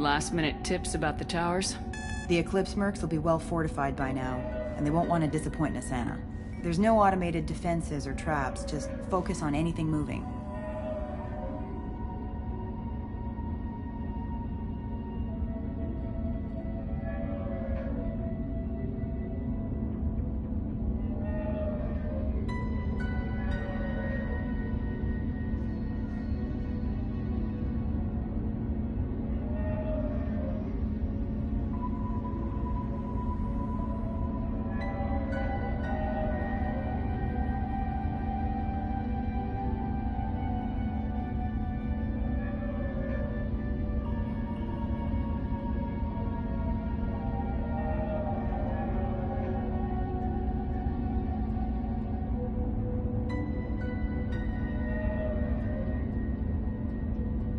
last-minute tips about the towers? The Eclipse mercs will be well fortified by now, and they won't want to disappoint Nasana. There's no automated defenses or traps, just focus on anything moving.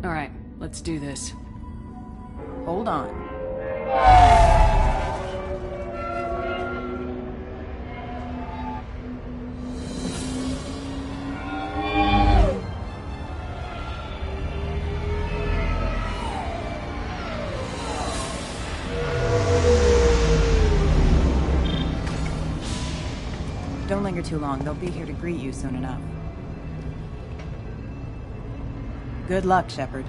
Alright, let's do this. Hold on. Don't linger too long. They'll be here to greet you soon enough. Good luck, Shepard.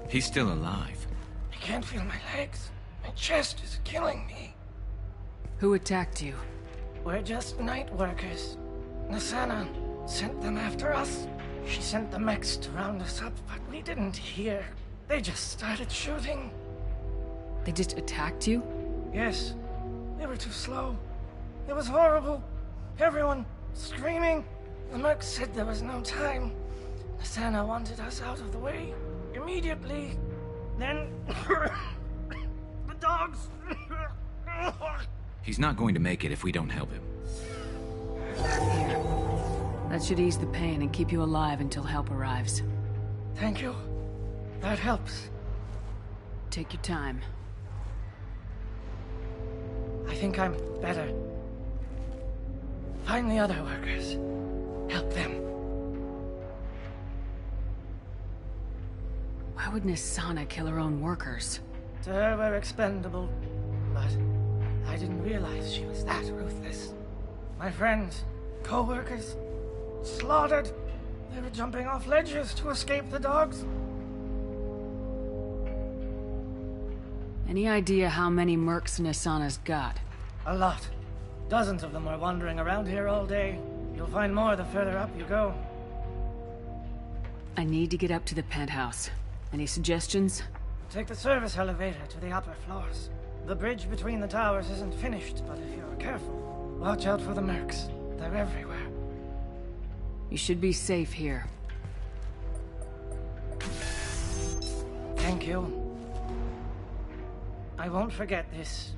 He's still alive. I can't feel my legs. My chest is killing me. Who attacked you? We're just night workers. Nasana sent them after us. She sent the mechs to round us up, but we didn't hear. They just started shooting. They just attacked you? Yes. They were too slow. It was horrible. Everyone screaming. The mechs said there was no time. Nasana wanted us out of the way. Immediately. Then... the dogs... He's not going to make it if we don't help him. Here. That should ease the pain and keep you alive until help arrives. Thank you. That helps. Take your time. I think I'm better. Find the other workers. Help them. Why would Nasana kill her own workers? To her, we're expendable. But I didn't realize she was that ruthless. My friends, co-workers, slaughtered. They were jumping off ledges to escape the dogs. Any idea how many mercs Nasana's got? A lot. Dozens of them are wandering around here all day. You'll find more the further up you go. I need to get up to the penthouse. Any suggestions? Take the service elevator to the upper floors. The bridge between the towers isn't finished, but if you're careful, watch out for the mercs. They're everywhere. You should be safe here. Thank you. I won't forget this.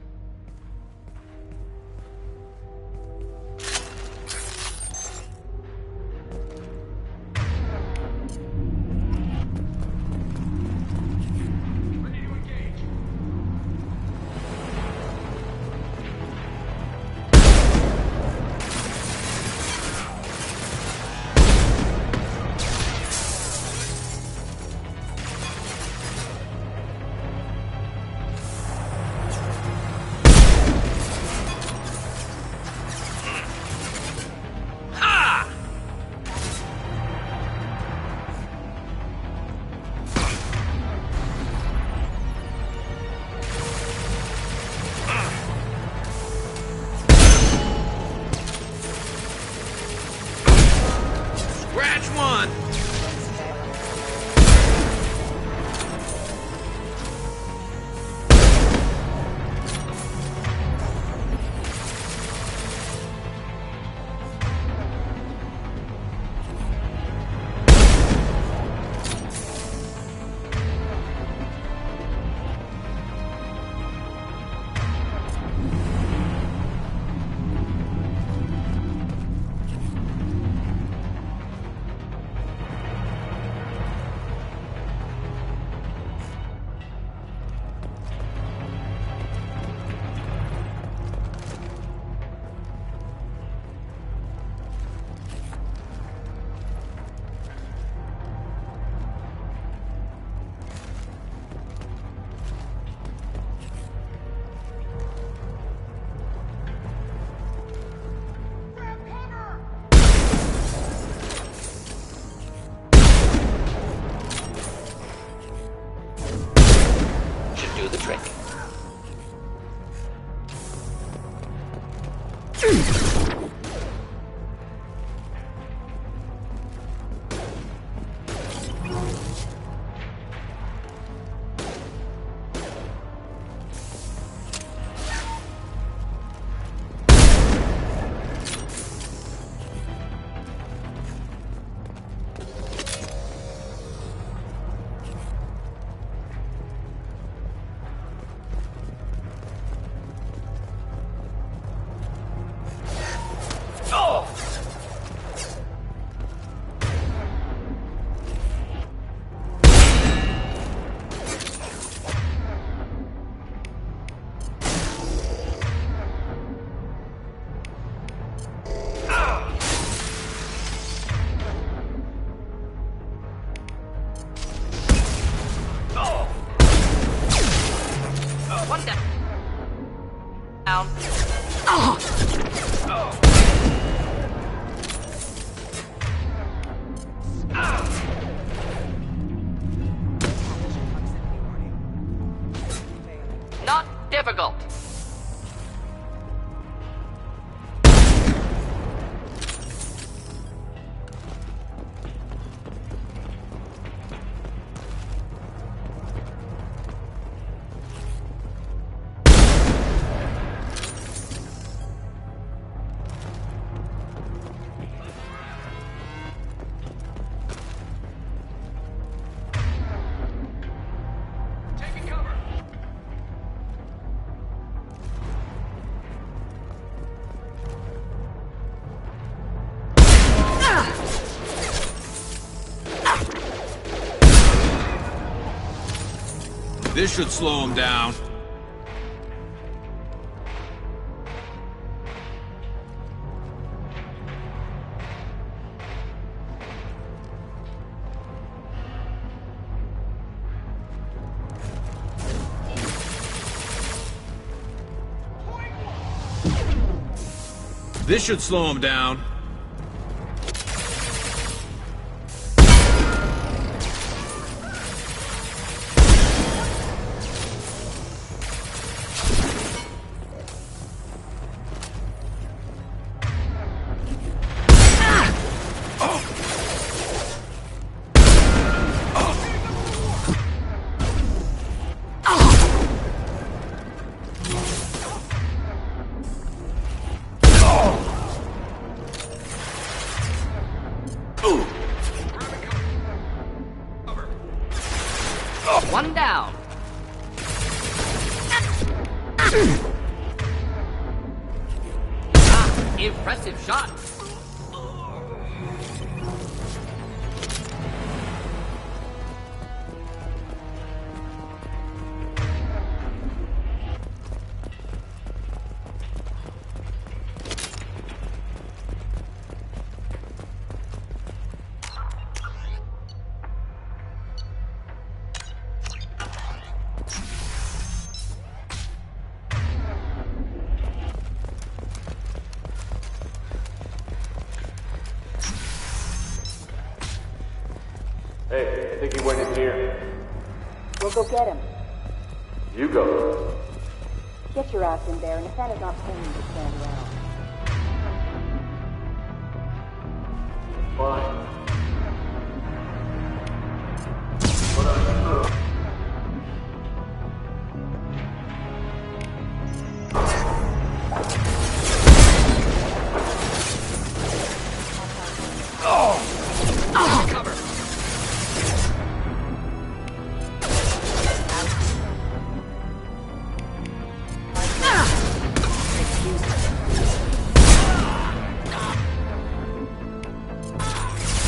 Scratch one! Do the trick. One down. Not difficult. This should slow him down. This should slow him down. Impressive shot. Hey, I think he went in here. We'll go get him. You go. Get your ass in there, and Nathana's not paying you to stand around. Fine. But I... Cover.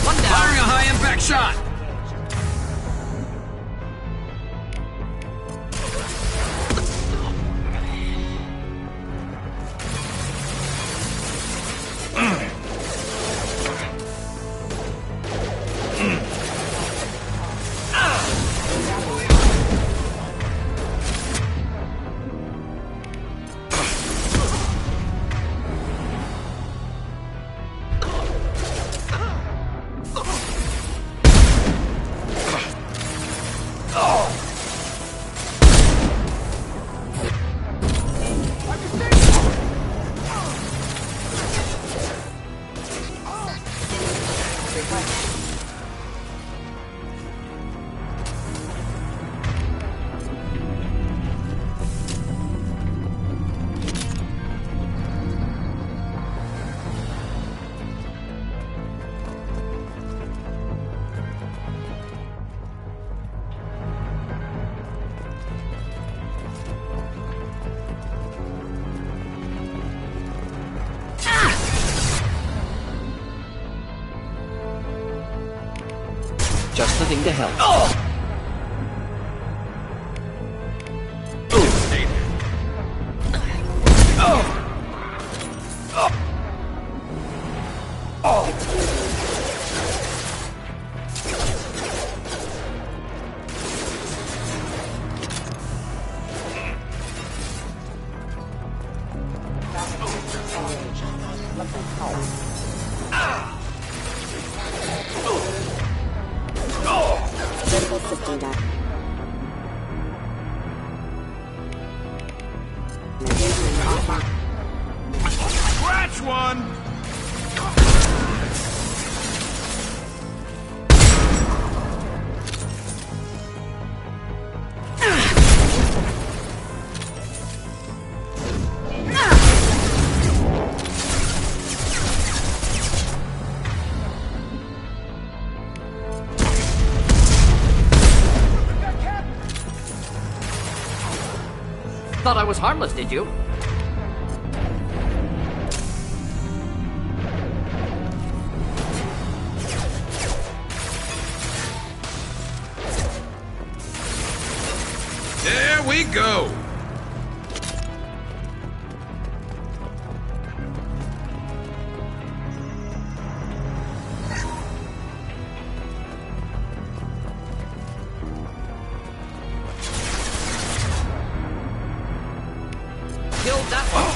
One down. Firing a high-impact shot! Just the thing to help. Scratch one! Thought I was harmless, did you? There we go! Killed that one.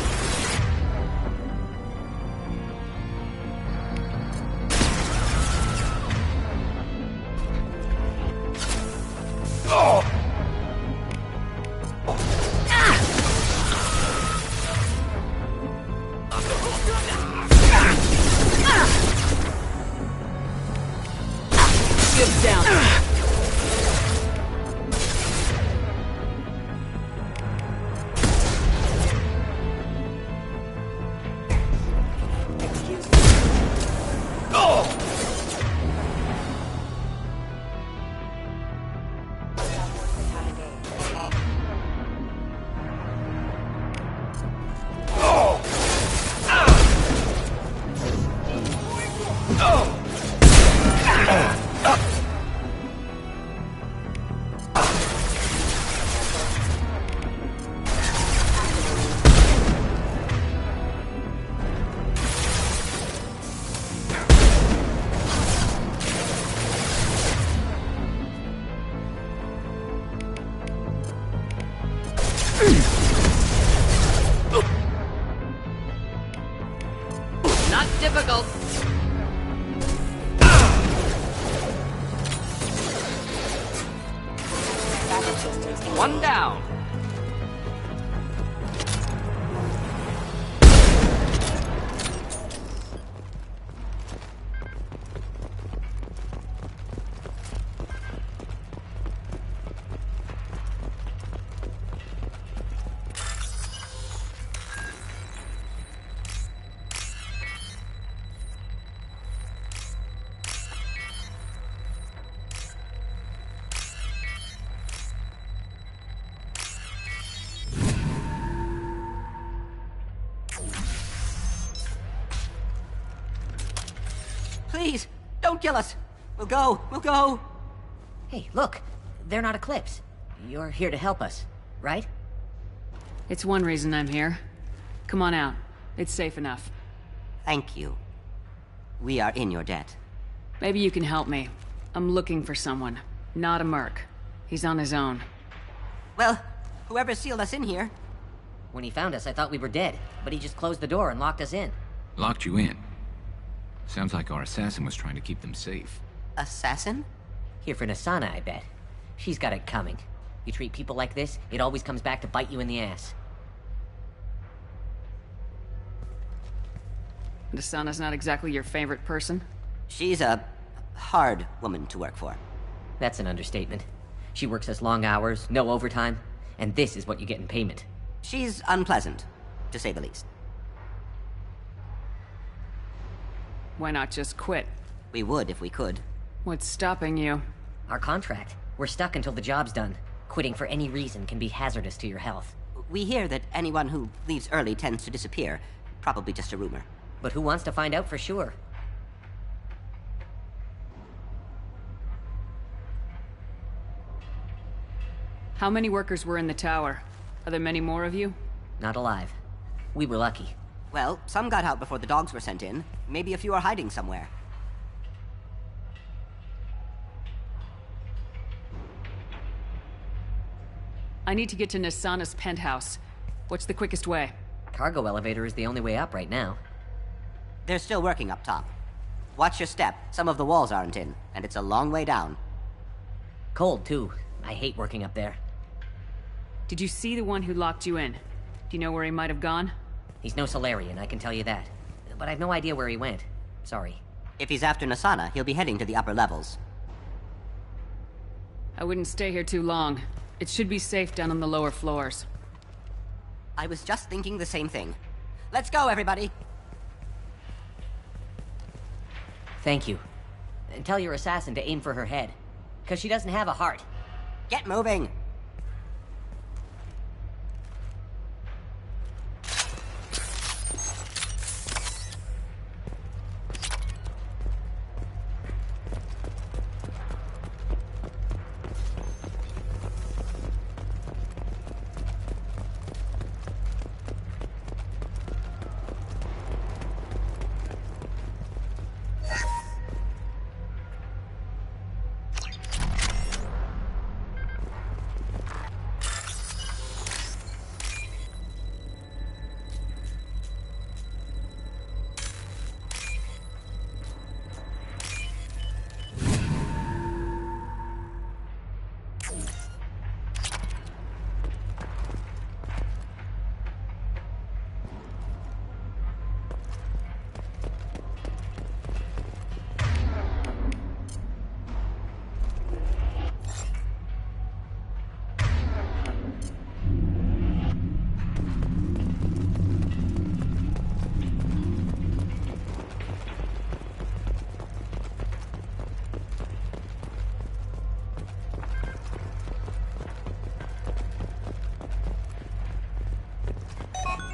difficult. One down. Please, don't kill us. We'll go. Hey, look. They're not Eclipse. You're here to help us, right? It's one reason I'm here. Come on out. It's safe enough. Thank you. We are in your debt. Maybe you can help me. I'm looking for someone. Not a merc. He's on his own. Well, whoever sealed us in here. When he found us, I thought we were dead, but he just closed the door and locked us in. Locked you in. Sounds like our assassin was trying to keep them safe. Assassin? Here for Nasana, I bet. She's got it coming. You treat people like this, it always comes back to bite you in the ass. Nasana's not exactly your favorite person? She's a hard woman to work for. That's an understatement. She works us long hours, no overtime, and this is what you get in payment. She's unpleasant, to say the least. Why not just quit? We would if we could. What's stopping you? Our contract. We're stuck until the job's done. Quitting for any reason can be hazardous to your health. We hear that anyone who leaves early tends to disappear. Probably just a rumor. But who wants to find out for sure? How many workers were in the tower? Are there many more of you? Not alive. We were lucky. Well, some got out before the dogs were sent in. Maybe a few are hiding somewhere. I need to get to Nasana's penthouse. What's the quickest way? Cargo elevator is the only way up right now. They're still working up top. Watch your step. Some of the walls aren't in, and it's a long way down. Cold, too. I hate working up there. Did you see the one who locked you in? Do you know where he might have gone? He's no Solarian, I can tell you that. But I've no idea where he went. Sorry. If he's after Nasana, he'll be heading to the upper levels. I wouldn't stay here too long. It should be safe down on the lower floors. I was just thinking the same thing. Let's go, everybody! Thank you. And tell your assassin to aim for her head. 'Cause she doesn't have a heart. Get moving!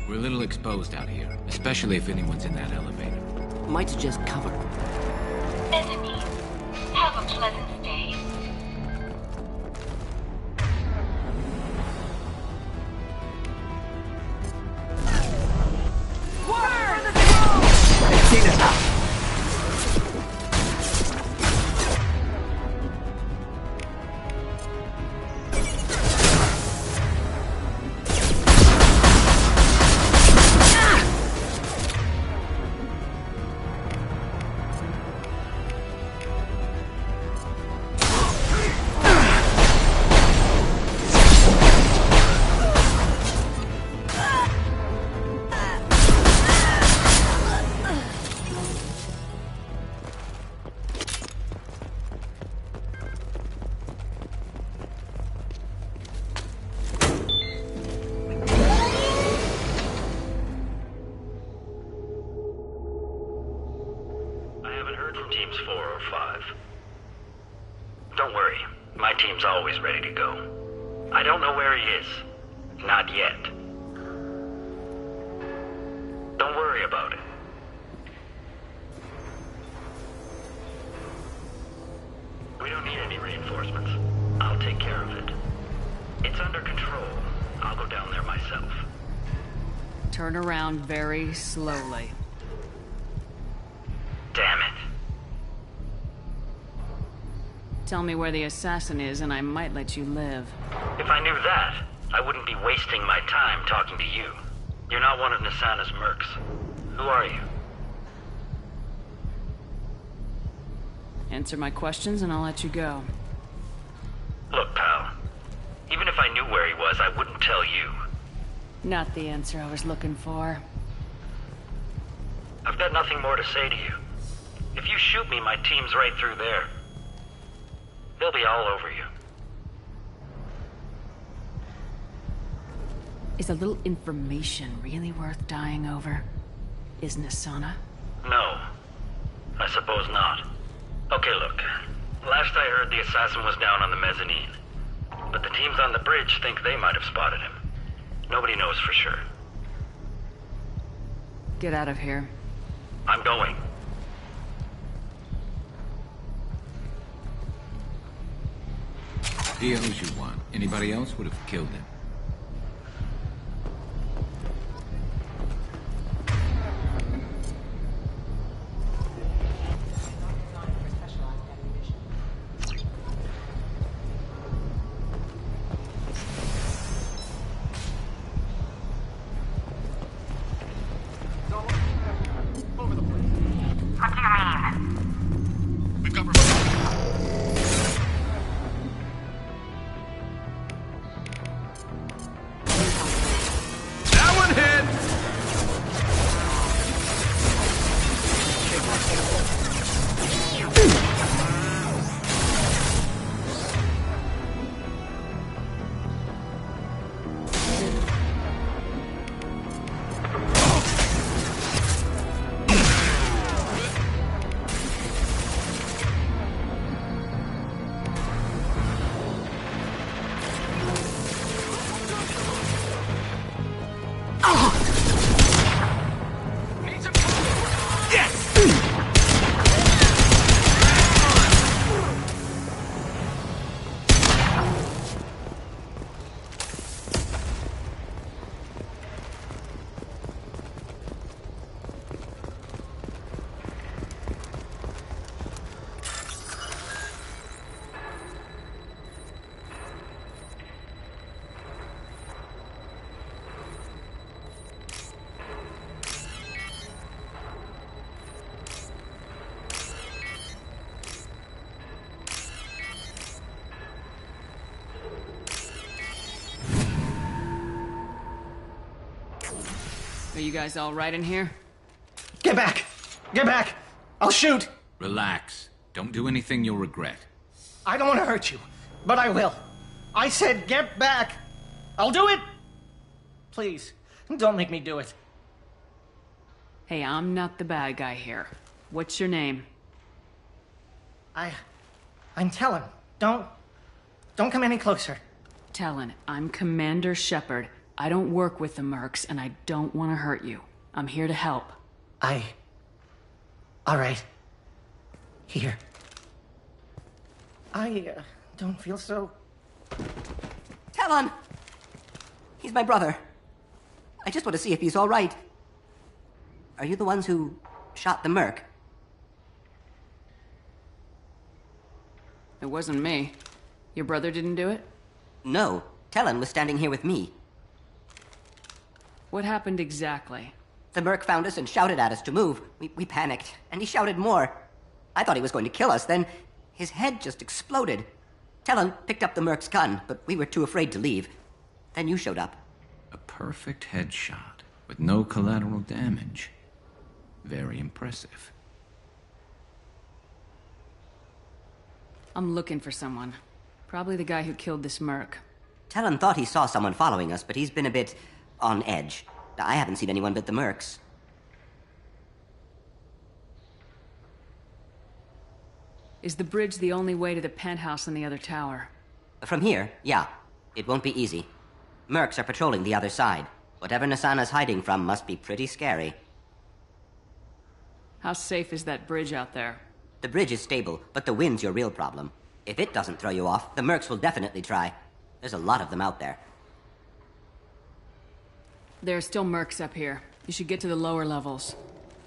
We're a little exposed out here, especially if anyone's in that elevator. Might suggest cover. Enemies, have a pleasant stay. 5. Don't worry, my team's always ready to go. I don't know where he is. Not yet. Don't worry about it. We don't need any reinforcements. I'll take care of it. It's under control. I'll go down there myself. Turn around very slowly. Damn it. Tell me where the assassin is and I might let you live. If I knew that, I wouldn't be wasting my time talking to you. You're not one of Nisana's mercs. Who are you? Answer my questions and I'll let you go. Look, pal. Even if I knew where he was, I wouldn't tell you. Not the answer I was looking for. I've got nothing more to say to you. If you shoot me, my team's right through there. They'll be all over you. Is a little information really worth dying over? Is Nisana? No. I suppose not. Okay, look. Last I heard, the assassin was down on the mezzanine. But the teams on the bridge think they might have spotted him. Nobody knows for sure. Get out of here. I'm going. He owes you one. Anybody else would have killed him. Are you guys all right in here? Get back! Get back! I'll shoot! Relax. Don't do anything you'll regret. I don't want to hurt you, but I will. I said get back! I'll do it! Please, don't make me do it. Hey, I'm not the bad guy here. What's your name? I'm Talon. Don't come any closer. Talon, I'm Commander Shepard. I don't work with the mercs, and I don't want to hurt you. I'm here to help. All right. Here. I don't feel so... Talon! He's my brother. I just want to see if he's all right. Are you the ones who shot the merc? It wasn't me. Your brother didn't do it? No. Talon was standing here with me. What happened exactly? The merc found us and shouted at us to move. We panicked, and he shouted more. I thought he was going to kill us, then his head just exploded. Talon picked up the merc's gun, but we were too afraid to leave. Then you showed up. A perfect headshot, with no collateral damage. Very impressive. I'm looking for someone. Probably the guy who killed this merc. Talon thought he saw someone following us, but he's been a bit on edge. I haven't seen anyone but the mercs. Is the bridge the only way to the penthouse in the other tower? From here, yeah. It won't be easy. Mercs are patrolling the other side. Whatever Nasana's hiding from must be pretty scary. How safe is that bridge out there? The bridge is stable, but the wind's your real problem. If it doesn't throw you off, the Mercs will definitely try. There's a lot of them out there. There are still mercs up here. You should get to the lower levels.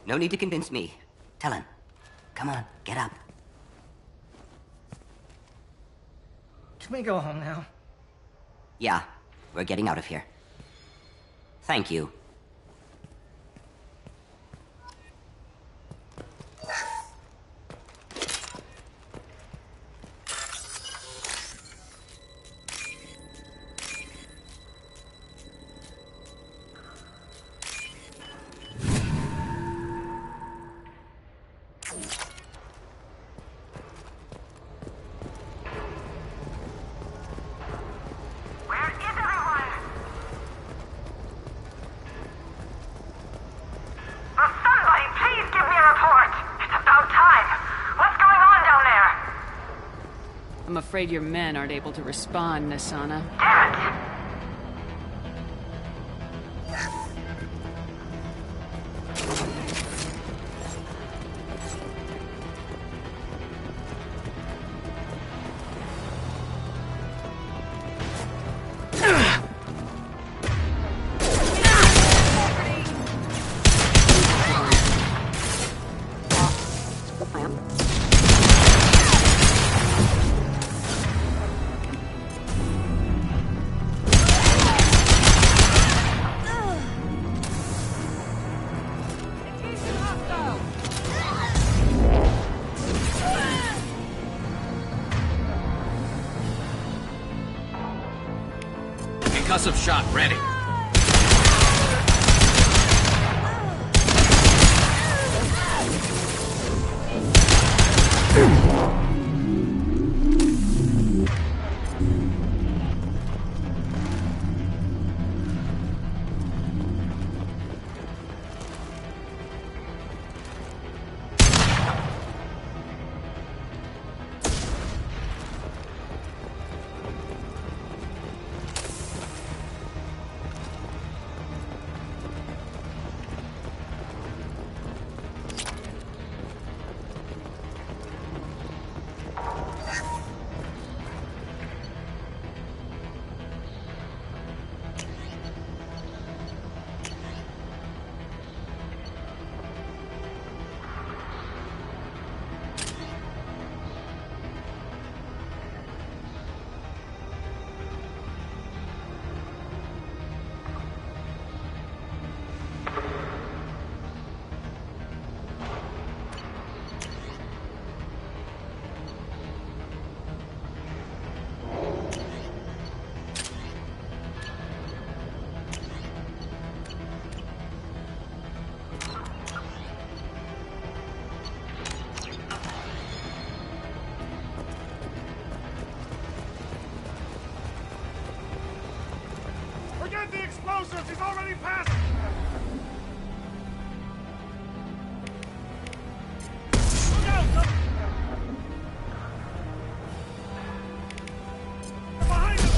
No need to convince me. Talon, come on, get up. Can we go home now? Yeah, we're getting out of here. Thank you. I'm afraid your men aren't able to respond, Nasana. Damn it! Concussive shot ready. Forget the explosives! He's already passed! Look out! They're behind us!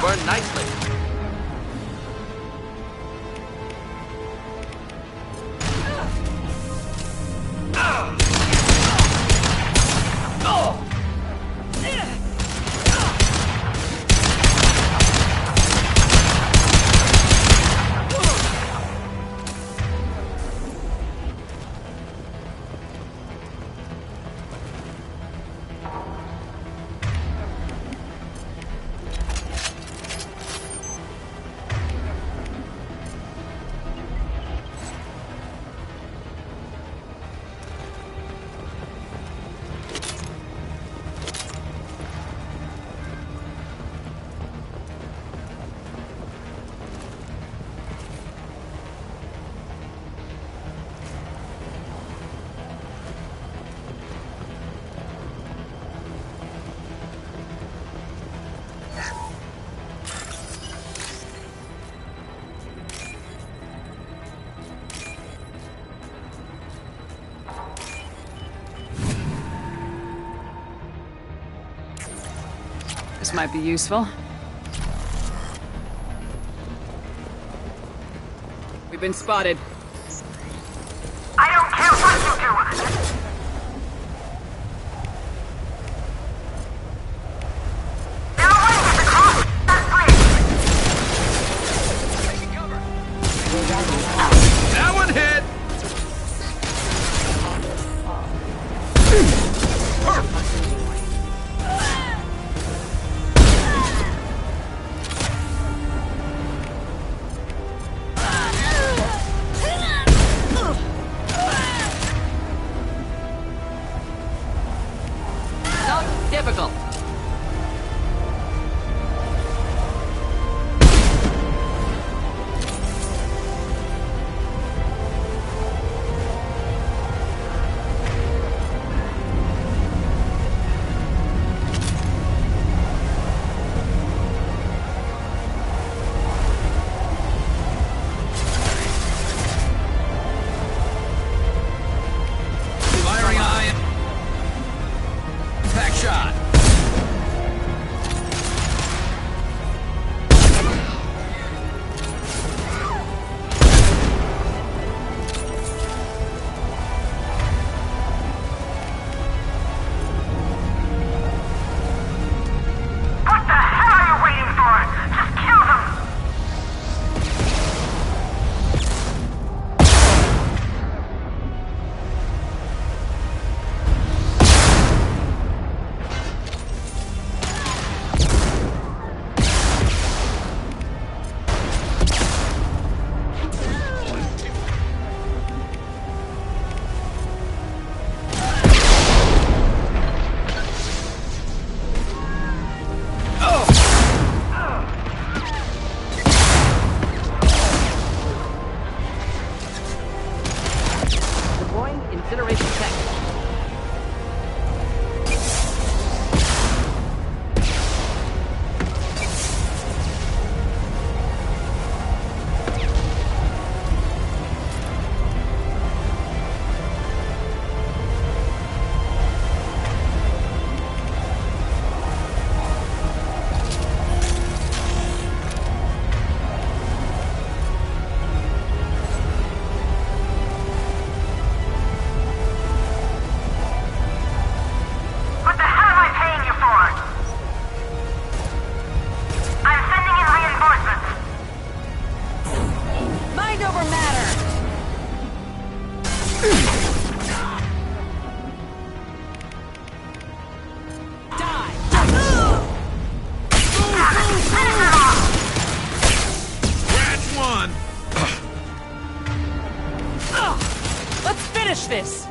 Burned nicely. This might be useful. We've been spotted. I don't care what you do! They're away with the cross! That bridge! That one hit! Not difficult. Firing iron. Back shot. What the hell are you waiting for? Just kill them! Deploying incineration tech. What the hell am I paying you for? I'm sending in reinforcements. Mind over matter! Scratch one. Let's finish this!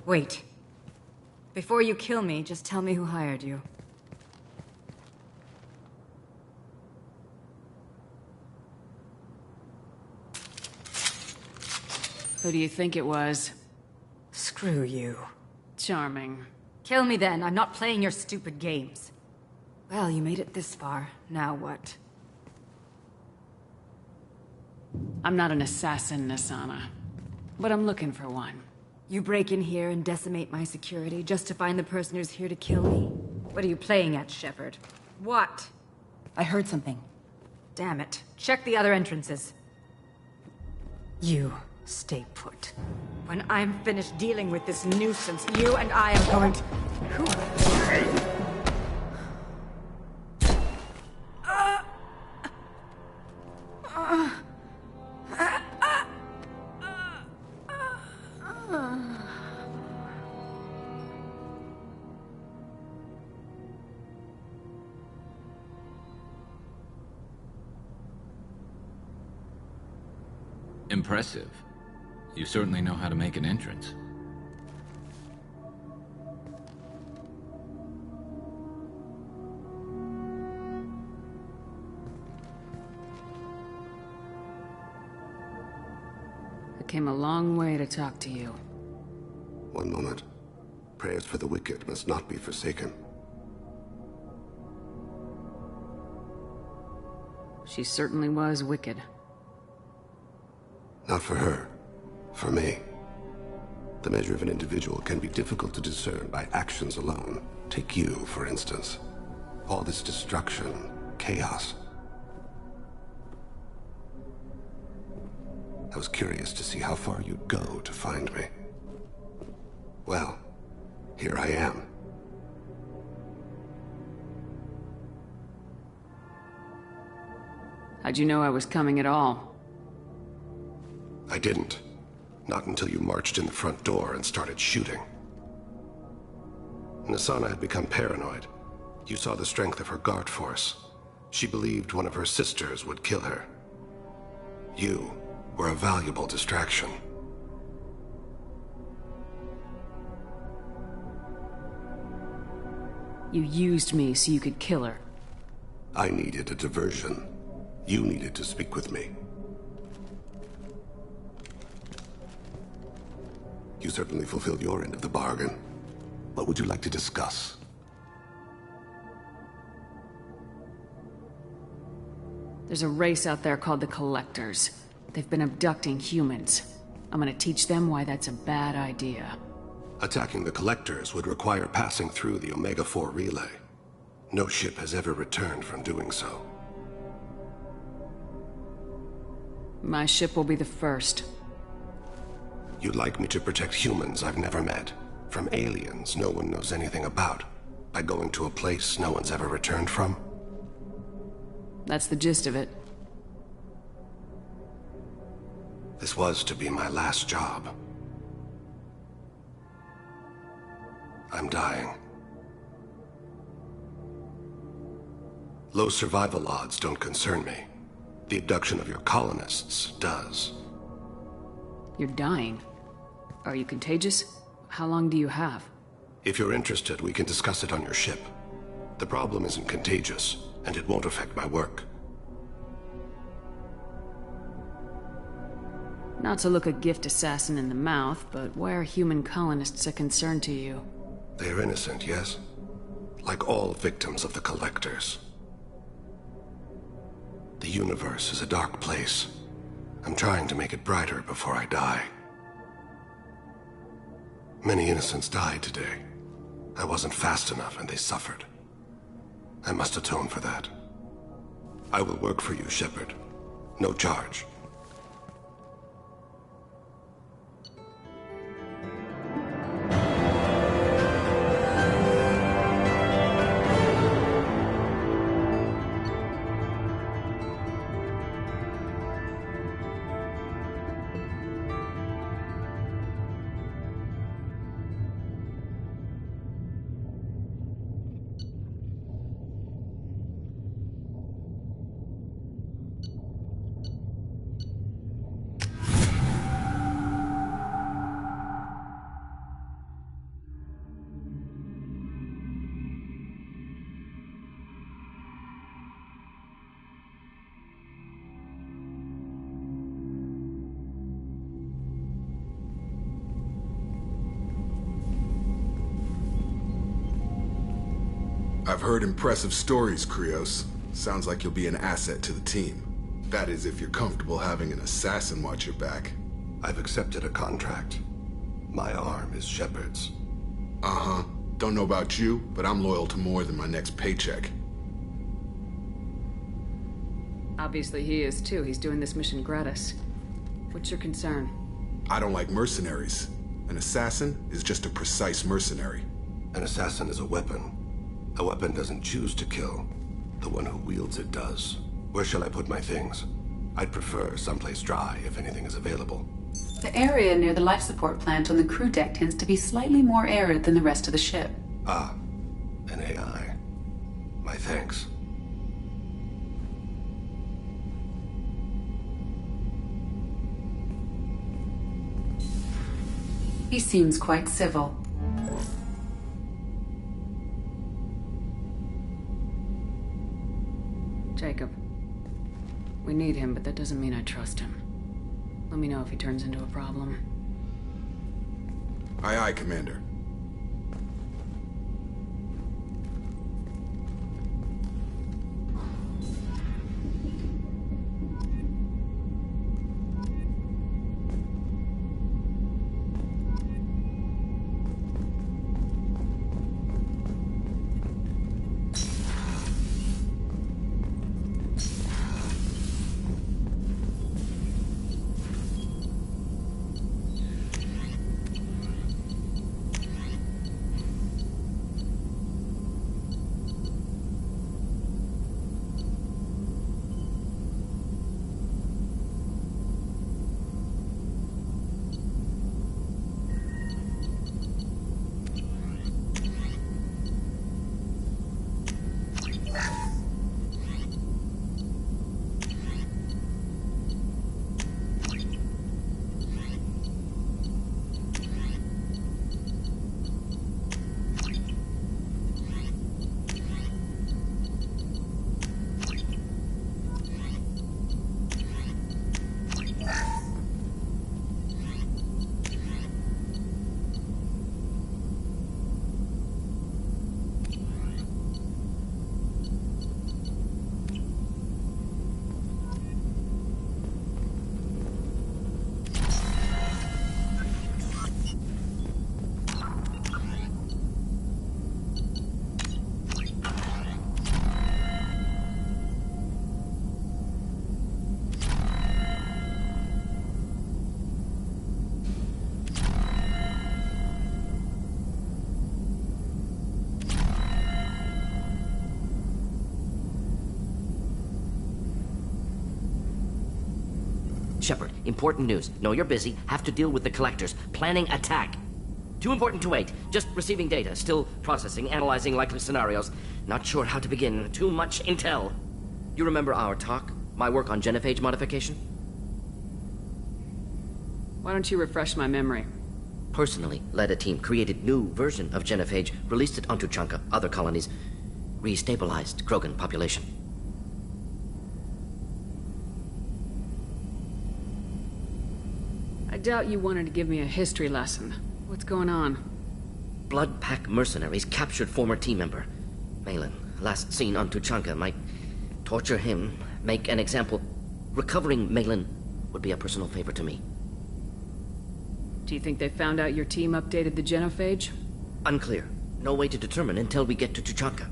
Wait. Before you kill me, just tell me who hired you. Who do you think it was? Screw you. Charming. Kill me then. I'm not playing your stupid games. Well, you made it this far. Now what? I'm not an assassin, Nasana. But I'm looking for one. You break in here and decimate my security just to find the person who's here to kill me? What are you playing at, Shepard? What? I heard something. Damn it. Check the other entrances. You stay put. When I'm finished dealing with this nuisance, you and I am going to... Impressive. You certainly know how to make an entrance. I came a long way to talk to you. One moment. Prayers for the wicked must not be forsaken. She certainly was wicked. Not for her. For me. The measure of an individual can be difficult to discern by actions alone. Take you, for instance. All this destruction, chaos. I was curious to see how far you'd go to find me. Well, here I am. How'd you know I was coming at all? I didn't. Not until you marched in the front door and started shooting. Nasana had become paranoid. You saw the strength of her guard force. She believed one of her sisters would kill her. You were a valuable distraction. You used me so you could kill her. I needed a diversion. You needed to speak with me. You certainly fulfilled your end of the bargain. What would you like to discuss? There's a race out there called the Collectors. They've been abducting humans. I'm gonna teach them why that's a bad idea. Attacking the Collectors would require passing through the Omega-4 relay. No ship has ever returned from doing so. My ship will be the first. You'd like me to protect humans I've never met, from aliens no one knows anything about, by going to a place no one's ever returned from? That's the gist of it. This was to be my last job. I'm dying. Low survival odds don't concern me. The abduction of your colonists does. You're dying. Are you contagious? How long do you have? If you're interested, we can discuss it on your ship. The problem isn't contagious, and it won't affect my work. Not to look a gift assassin in the mouth, but why are human colonists a concern to you? They're innocent, yes? Like all victims of the Collectors. The universe is a dark place. I'm trying to make it brighter before I die. Many innocents died today. I wasn't fast enough and they suffered. I must atone for that. I will work for you, Shepard. No charge. I've heard impressive stories, Krios. Sounds like you'll be an asset to the team. That is, if you're comfortable having an assassin watch your back. I've accepted a contract. My arm is Shepard's. Uh-huh. Don't know about you, but I'm loyal to more than my next paycheck. Obviously he is too. He's doing this mission gratis. What's your concern? I don't like mercenaries. An assassin is just a precise mercenary. An assassin is a weapon. A weapon doesn't choose to kill. The one who wields it does. Where shall I put my things? I'd prefer someplace dry if anything is available. The area near the life support plant on the crew deck tends to be slightly more arid than the rest of the ship. Ah, an AI. My thanks. He seems quite civil. Jacob. We need him, but that doesn't mean I trust him. Let me know if he turns into a problem. Aye, aye, Commander. Shepard, important news. Know you're busy. Have to deal with the collectors. Planning attack. Too important to wait. Just receiving data. Still processing, analyzing likely scenarios. Not sure how to begin. Too much intel. You remember our talk? My work on genophage modification? Why don't you refresh my memory? Personally led a team, created new version of genophage, released it onto Tuchanka, other colonies, restabilized Krogan population. I doubt you wanted to give me a history lesson. What's going on? Blood Pack mercenaries captured former team member. Malin, last seen on Tuchanka, might torture him, make an example. Recovering Malin would be a personal favor to me. Do you think they found out your team updated the genophage? Unclear. No way to determine until we get to Tuchanka.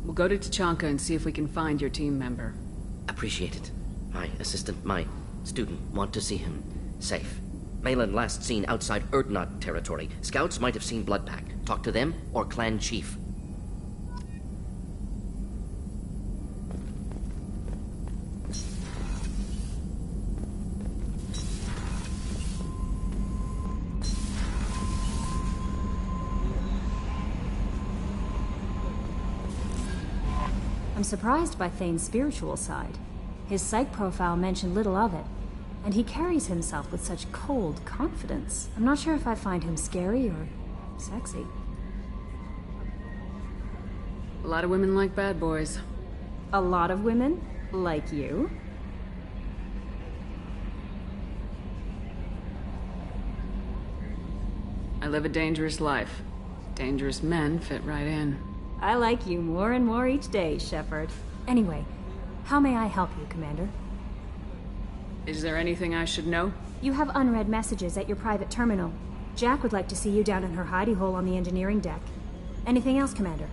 We'll go to Tuchanka and see if we can find your team member. Appreciate it. My assistant, my student, want to see him safe. Malin last seen outside Erdnot territory. Scouts might have seen Bloodpack. Talk to them or clan chief. I'm surprised by Thane's spiritual side. His psych profile mentioned little of it, and he carries himself with such cold confidence. I'm not sure if I find him scary or sexy. A lot of women like bad boys. A lot of women? Like you? I live a dangerous life. Dangerous men fit right in. I like you more and more each day, Shepard. Anyway, how may I help you, Commander? Is there anything I should know? You have unread messages at your private terminal. Jack would like to see you down in her hidey hole on the engineering deck. Anything else, Commander?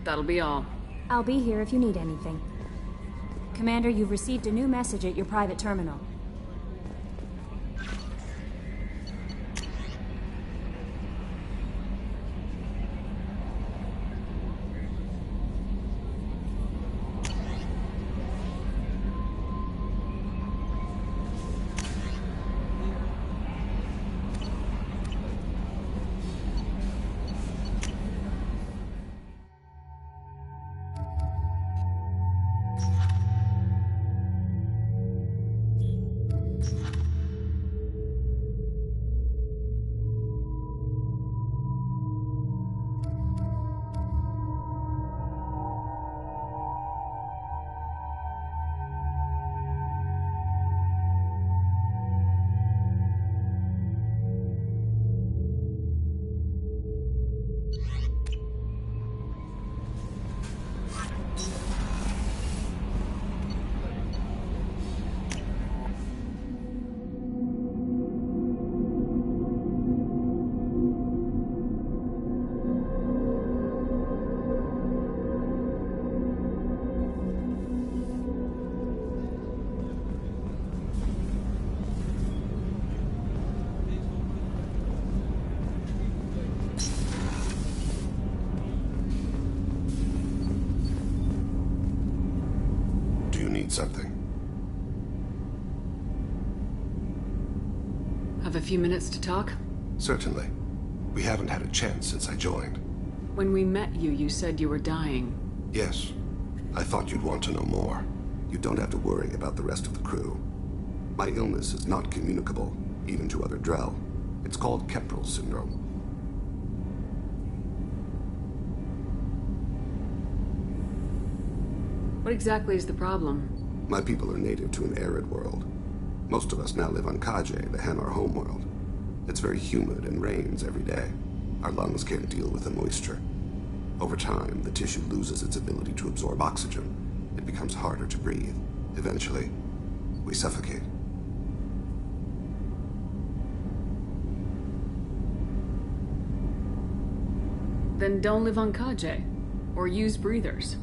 That'll be all. I'll be here if you need anything. Commander, you've received a new message at your private terminal. Something. Have a few minutes to talk? Certainly. We haven't had a chance since I joined. When we met you, you said you were dying. Yes. I thought you'd want to know more. You don't have to worry about the rest of the crew. My illness is not communicable, even to other Drell. It's called Keprel syndrome. What exactly is the problem? My people are native to an arid world. Most of us now live on Kaje, the Hanar homeworld. It's very humid and rains every day. Our lungs can't deal with the moisture. Over time, the tissue loses its ability to absorb oxygen. It becomes harder to breathe. Eventually, we suffocate. Then don't live on Kaje, or use breathers.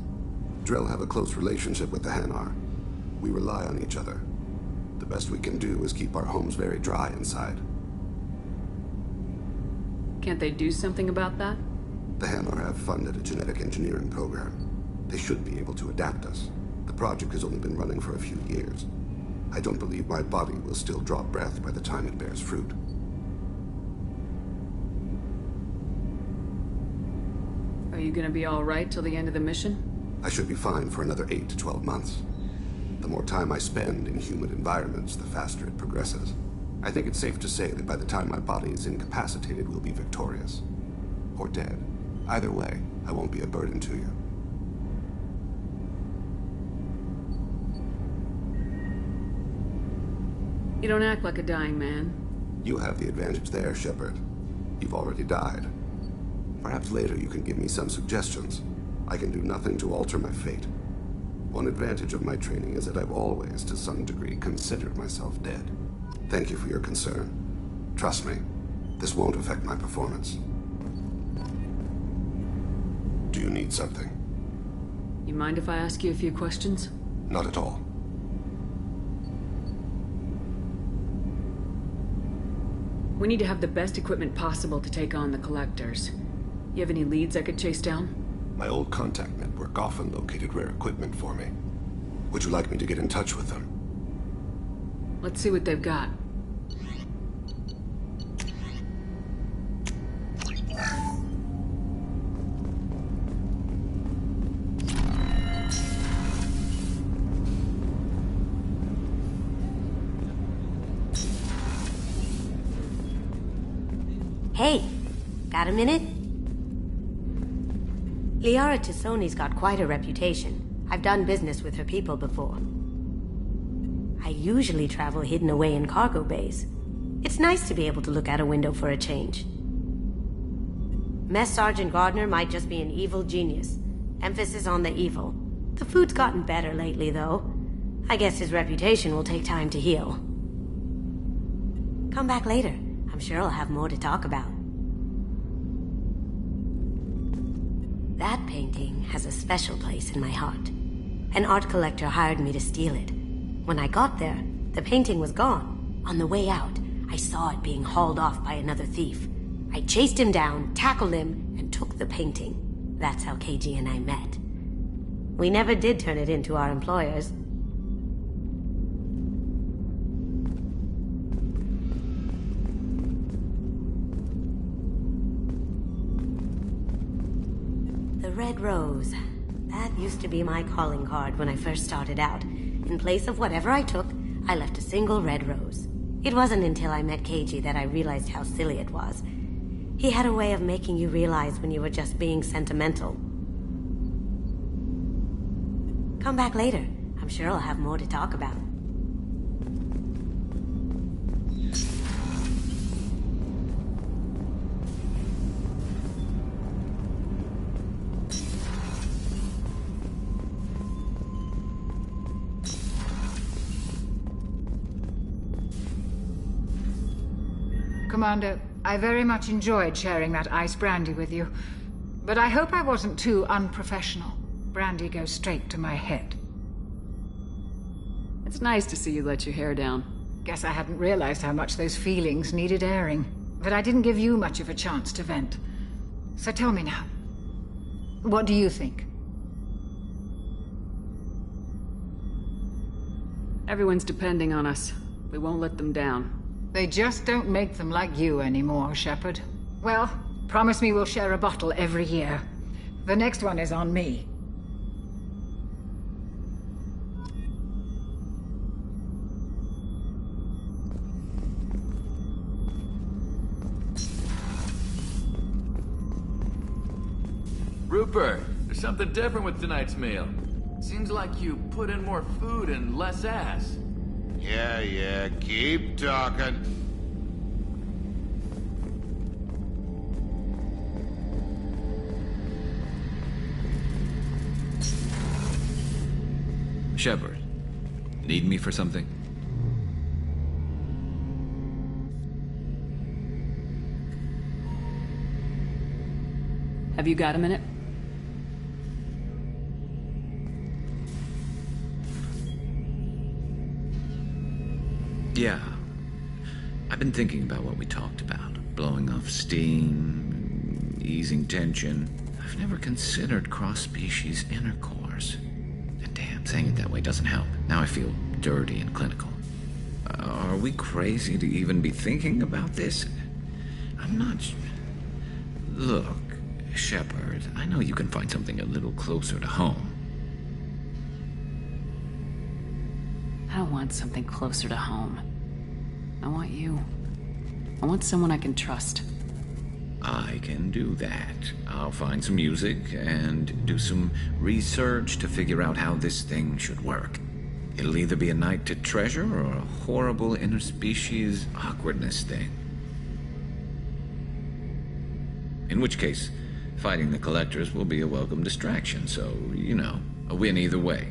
Drell have a close relationship with the Hanar. We rely on each other. The best we can do is keep our homes very dry inside. Can't they do something about that? The Hanar have funded a genetic engineering program. They should be able to adapt us. The project has only been running for a few years. I don't believe my body will still draw breath by the time it bears fruit. Are you gonna be all right till the end of the mission? I should be fine for another 8 to 12 months. The more time I spend in humid environments, the faster it progresses. I think it's safe to say that by the time my body is incapacitated, we'll be victorious. Or dead. Either way, I won't be a burden to you. You don't act like a dying man. You have the advantage there, Shepard. You've already died. Perhaps later you can give me some suggestions. I can do nothing to alter my fate. One advantage of my training is that I've always, to some degree, considered myself dead. Thank you for your concern. Trust me, this won't affect my performance. Do you need something? You mind if I ask you a few questions? Not at all. We need to have the best equipment possible to take on the Collectors. You have any leads I could chase down? My old contact network often located rare equipment for me. Would you like me to get in touch with them? Let's see what they've got. Hey, got a minute? Liara Tassoni's got quite a reputation. I've done business with her people before. I usually travel hidden away in cargo bays. It's nice to be able to look out a window for a change. Mess Sergeant Gardner might just be an evil genius. Emphasis on the evil. The food's gotten better lately, though. I guess his reputation will take time to heal. Come back later. I'm sure I'll have more to talk about. That painting has a special place in my heart. An art collector hired me to steal it. When I got there, the painting was gone. On the way out, I saw it being hauled off by another thief. I chased him down, tackled him, and took the painting. That's how KG and I met. We never did turn it into our employers. The red rose. That used to be my calling card when I first started out. In place of whatever I took, I left a single red rose. It wasn't until I met KG that I realized how silly it was. He had a way of making you realize when you were just being sentimental. Come back later. I'm sure I'll have more to talk about. Commander, I very much enjoyed sharing that ice brandy with you, but I hope I wasn't too unprofessional. Brandy goes straight to my head. It's nice to see you let your hair down. Guess I hadn't realized how much those feelings needed airing, but I didn't give you much of a chance to vent. So tell me now, what do you think? Everyone's depending on us. We won't let them down. They just don't make them like you anymore, Shepard. Well, promise me we'll share a bottle every year. The next one is on me. Rupert, there's something different with tonight's meal. Seems like you put in more food and less ass. Yeah, keep talking. Shepard, need me for something? Have you got a minute? Yeah. I've been thinking about what we talked about. Blowing off steam, easing tension. I've never considered cross-species intercourse. And damn, saying it that way doesn't help. Now I feel dirty and clinical. Are we crazy to even be thinking about this? I'm not... Look, Shepard, I know you can find something a little closer to home. I don't want something closer to home. I want you. I want someone I can trust. I can do that. I'll find some music and do some research to figure out how this thing should work. It'll either be a night to treasure or a horrible interspecies awkwardness thing. In which case, fighting the Collectors will be a welcome distraction, so, you know, a win either way.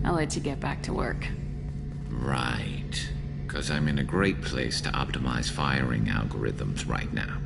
I'll let you get back to work. Right. Because I'm in a great place to optimize firing algorithms right now.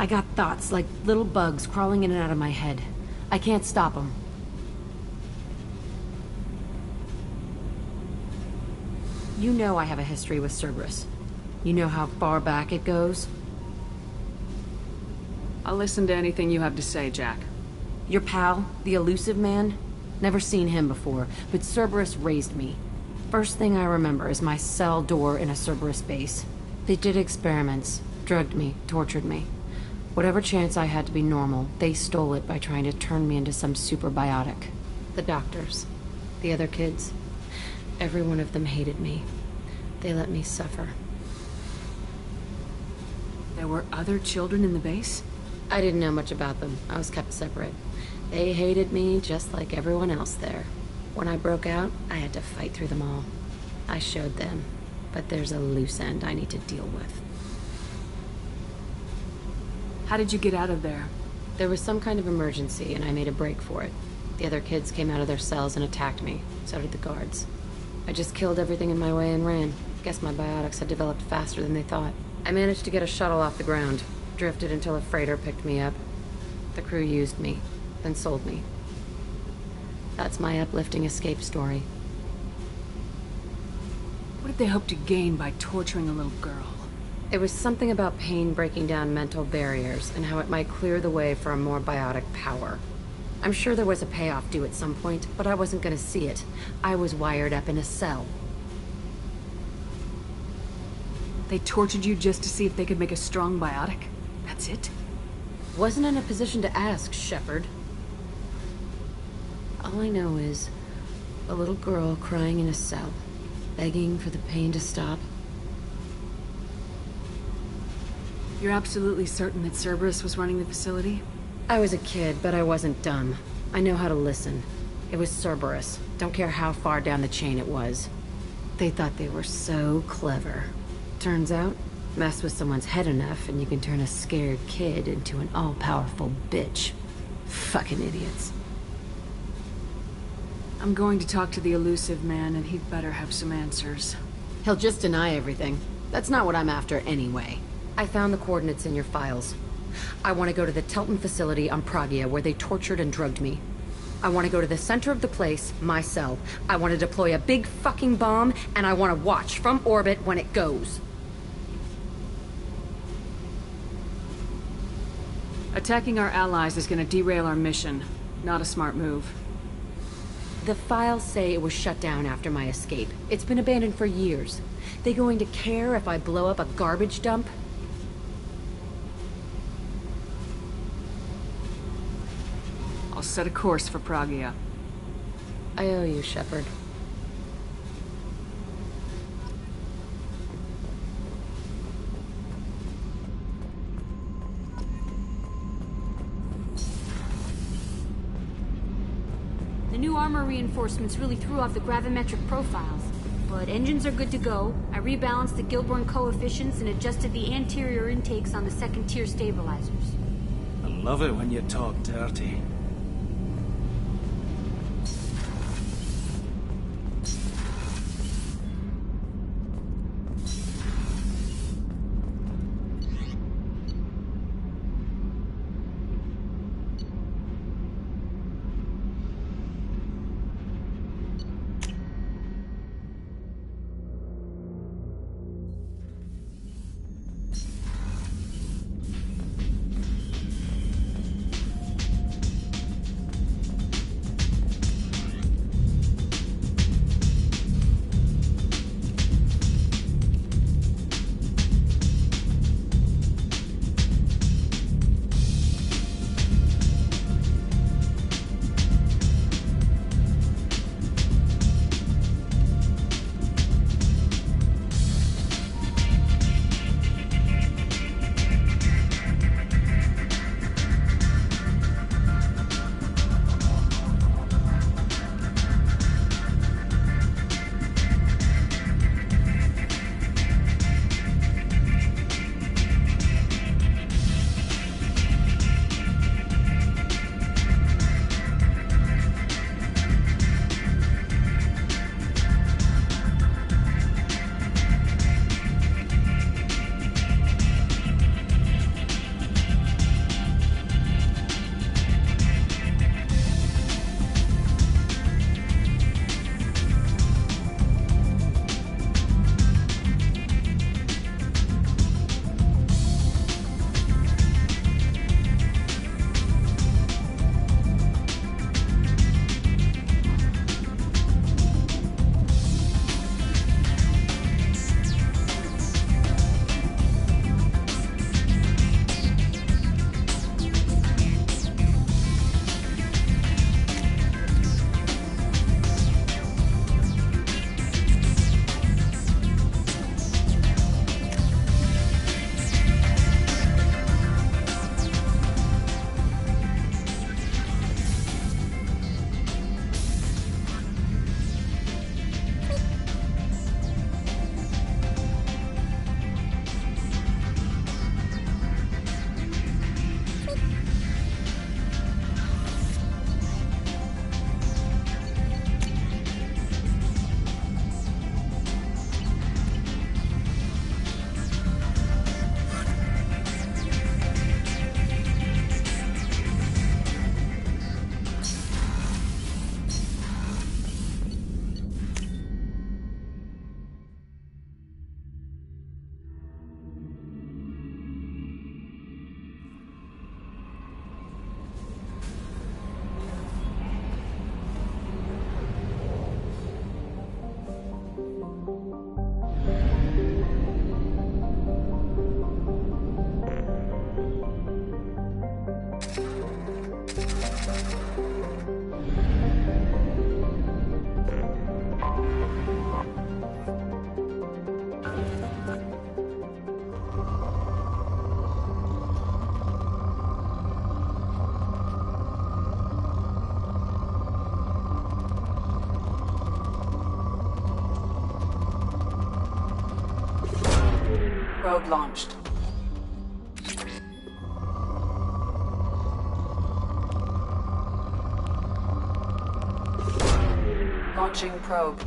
I got thoughts like little bugs crawling in and out of my head. I can't stop them. You know I have a history with Cerberus. You know how far back it goes? I'll listen to anything you have to say, Jack. Your pal, the elusive man? Never seen him before, but Cerberus raised me. First thing I remember is my cell door in a Cerberus base. They did experiments, drugged me, tortured me. Whatever chance I had to be normal, they stole it by trying to turn me into some superbiotic. The doctors, the other kids, every one of them hated me. They let me suffer. There were other children in the base? I didn't know much about them. I was kept separate. They hated me just like everyone else there. When I broke out, I had to fight through them all. I showed them, but there's a loose end I need to deal with. How did you get out of there? There was some kind of emergency, and I made a break for it. The other kids came out of their cells and attacked me. So did the guards. I just killed everything in my way and ran. Guess my biotics had developed faster than they thought. I managed to get a shuttle off the ground. Drifted until a freighter picked me up. The crew used me, then sold me. That's my uplifting escape story. What did they hope to gain by torturing a little girl? It was something about pain breaking down mental barriers and how it might clear the way for a more biotic power. I'm sure there was a payoff due at some point, but I wasn't gonna see it. I was wired up in a cell. They tortured you just to see if they could make a strong biotic? That's it? Wasn't in a position to ask, Shepard. All I know is a little girl crying in a cell, begging for the pain to stop. You're absolutely certain that Cerberus was running the facility? I was a kid, but I wasn't dumb. I know how to listen. It was Cerberus. Don't care how far down the chain it was. They thought they were so clever. Turns out, mess with someone's head enough and you can turn a scared kid into an all-powerful bitch. Fucking idiots. I'm going to talk to the elusive man, and he'd better have some answers. He'll just deny everything. That's not what I'm after anyway. I found the coordinates in your files. I want to go to the Telton facility on Pragia where they tortured and drugged me. I want to go to the center of the place, my cell. I want to deploy a big fucking bomb, and I want to watch from orbit when it goes. Attacking our allies is going to derail our mission. Not a smart move. The files say it was shut down after my escape. It's been abandoned for years. They going to care if I blow up a garbage dump? I'll set a course for Pragia. I owe you, Shepard. The new armor reinforcements really threw off the gravimetric profiles. But engines are good to go. I rebalanced the Gilborn coefficients and adjusted the anterior intakes on the second-tier stabilizers. I love it when you talk dirty. Probe launched. Launching probe.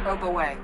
Probe away.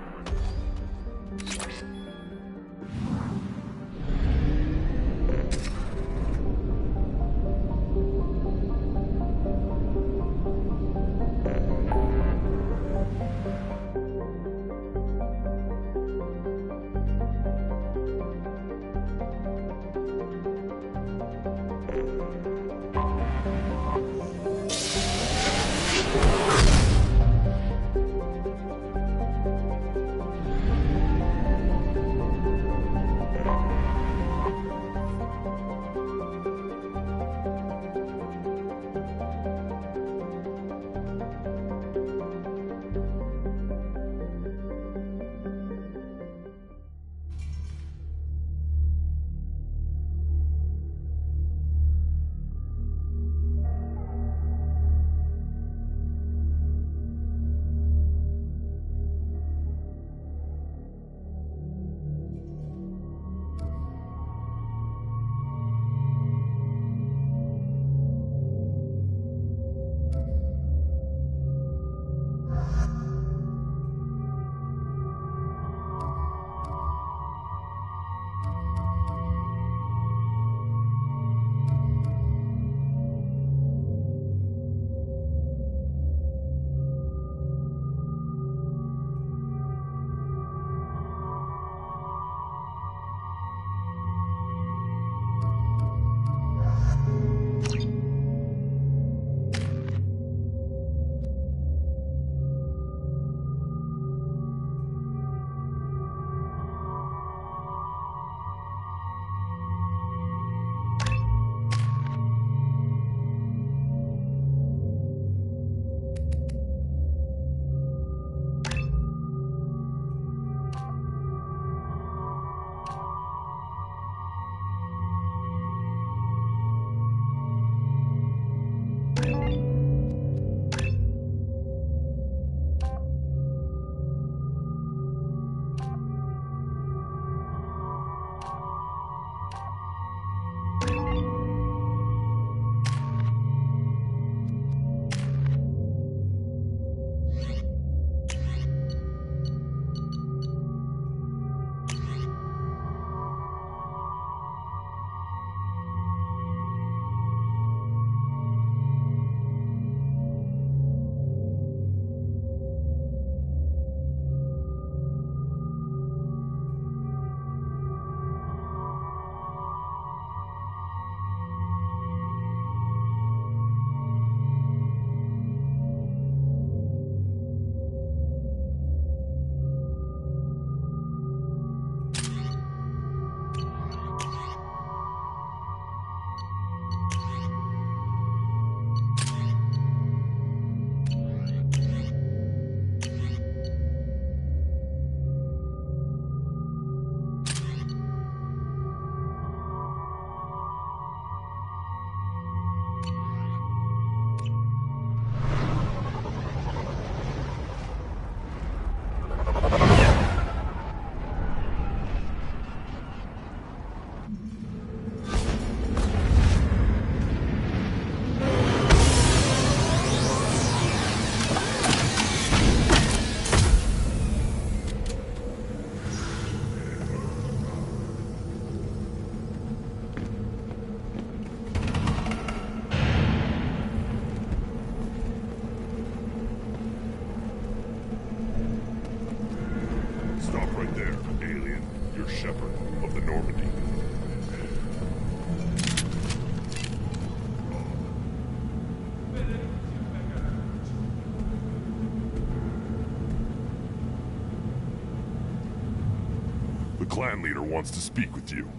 Clan leader wants to speak with you.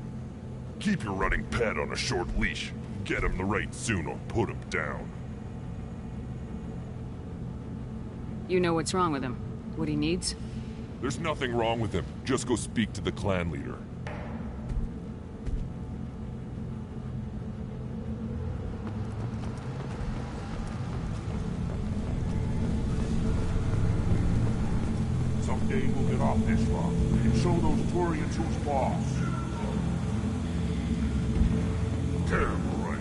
Keep your running pet on a short leash. Get him the right soon or put him down. You know what's wrong with him? What he needs? There's nothing wrong with him. Just go speak to the clan leader. Someday we'll get off this rock and show those Turians who's boss. Terrible, right?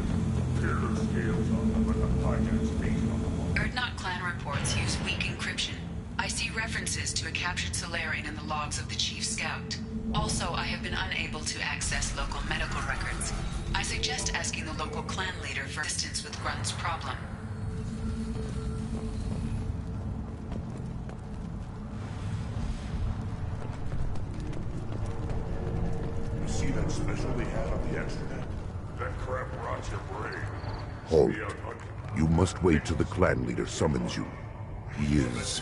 Tear their scales off and let the Titans feast on them. Erdnot clan reports use weak encryption. I see references to a captured Solarian in the logs of the Chief Scout. Also, I have been unable to access local medical records. I suggest asking the local clan leader for assistance with Grunt's problem. You see that special they had on the extranet? That crap rots your brain. Halt. You must wait till the clan leader summons you. He is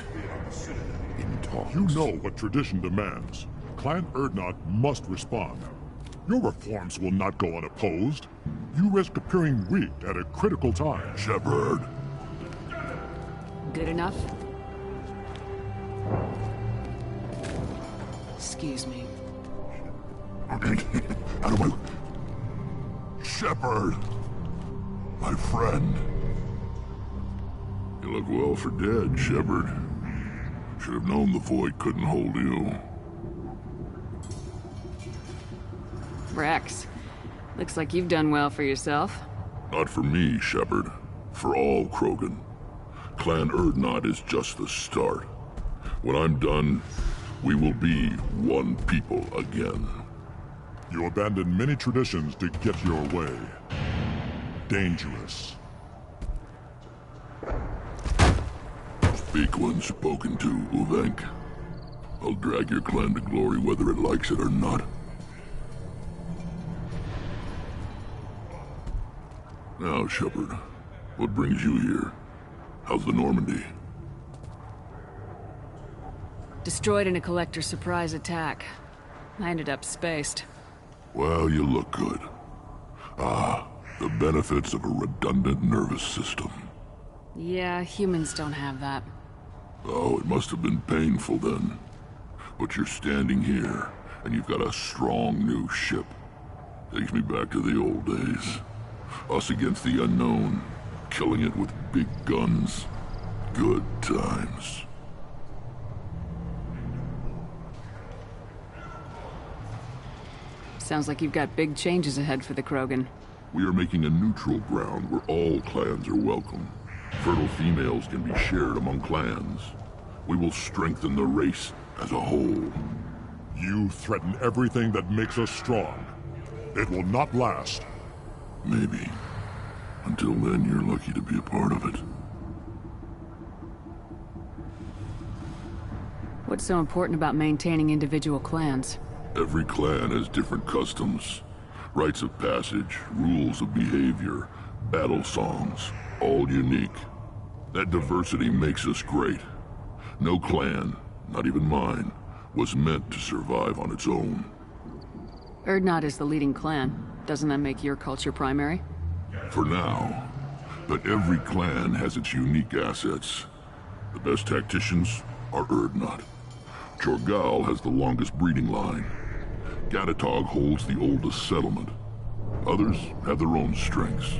in talks. You know what tradition demands. Clan Erdnot must respond. Your reforms will not go unopposed. You risk appearing weak at a critical time. Shepard. Good enough? Excuse me. Out of my... Shepard! My friend. You look well for dead, Shepard. Should have known the Void couldn't hold you. Rex, looks like you've done well for yourself. Not for me, Shepard. For all Krogan. Clan Erdnot is just the start. When I'm done, we will be one people again. You abandoned many traditions to get your way. Dangerous. Speak when spoken to, Uvenk. I'll drag your clan to glory whether it likes it or not. Now, Shepard, what brings you here? How's the Normandy? Destroyed in a Collector surprise attack. I ended up spaced. Well, you look good. Ah, the benefits of a redundant nervous system. Yeah, humans don't have that. Oh, it must have been painful then. But you're standing here, and you've got a strong new ship. Takes me back to the old days. Us against the unknown, killing it with big guns. Good times. Sounds like you've got big changes ahead for the Krogan. We are making a neutral ground where all clans are welcome. Fertile females can be shared among clans. We will strengthen the race as a whole. You threaten everything that makes us strong. It will not last. Maybe. Until then, you're lucky to be a part of it. What's so important about maintaining individual clans? Every clan has different customs, rites of passage, rules of behavior, battle songs, all unique. That diversity makes us great. No clan, not even mine, was meant to survive on its own. Erdnot is the leading clan. Doesn't that make your culture primary? For now. But every clan has its unique assets. The best tacticians are Erdnot. Jorgal has the longest breeding line. Gatatog holds the oldest settlement. Others have their own strengths.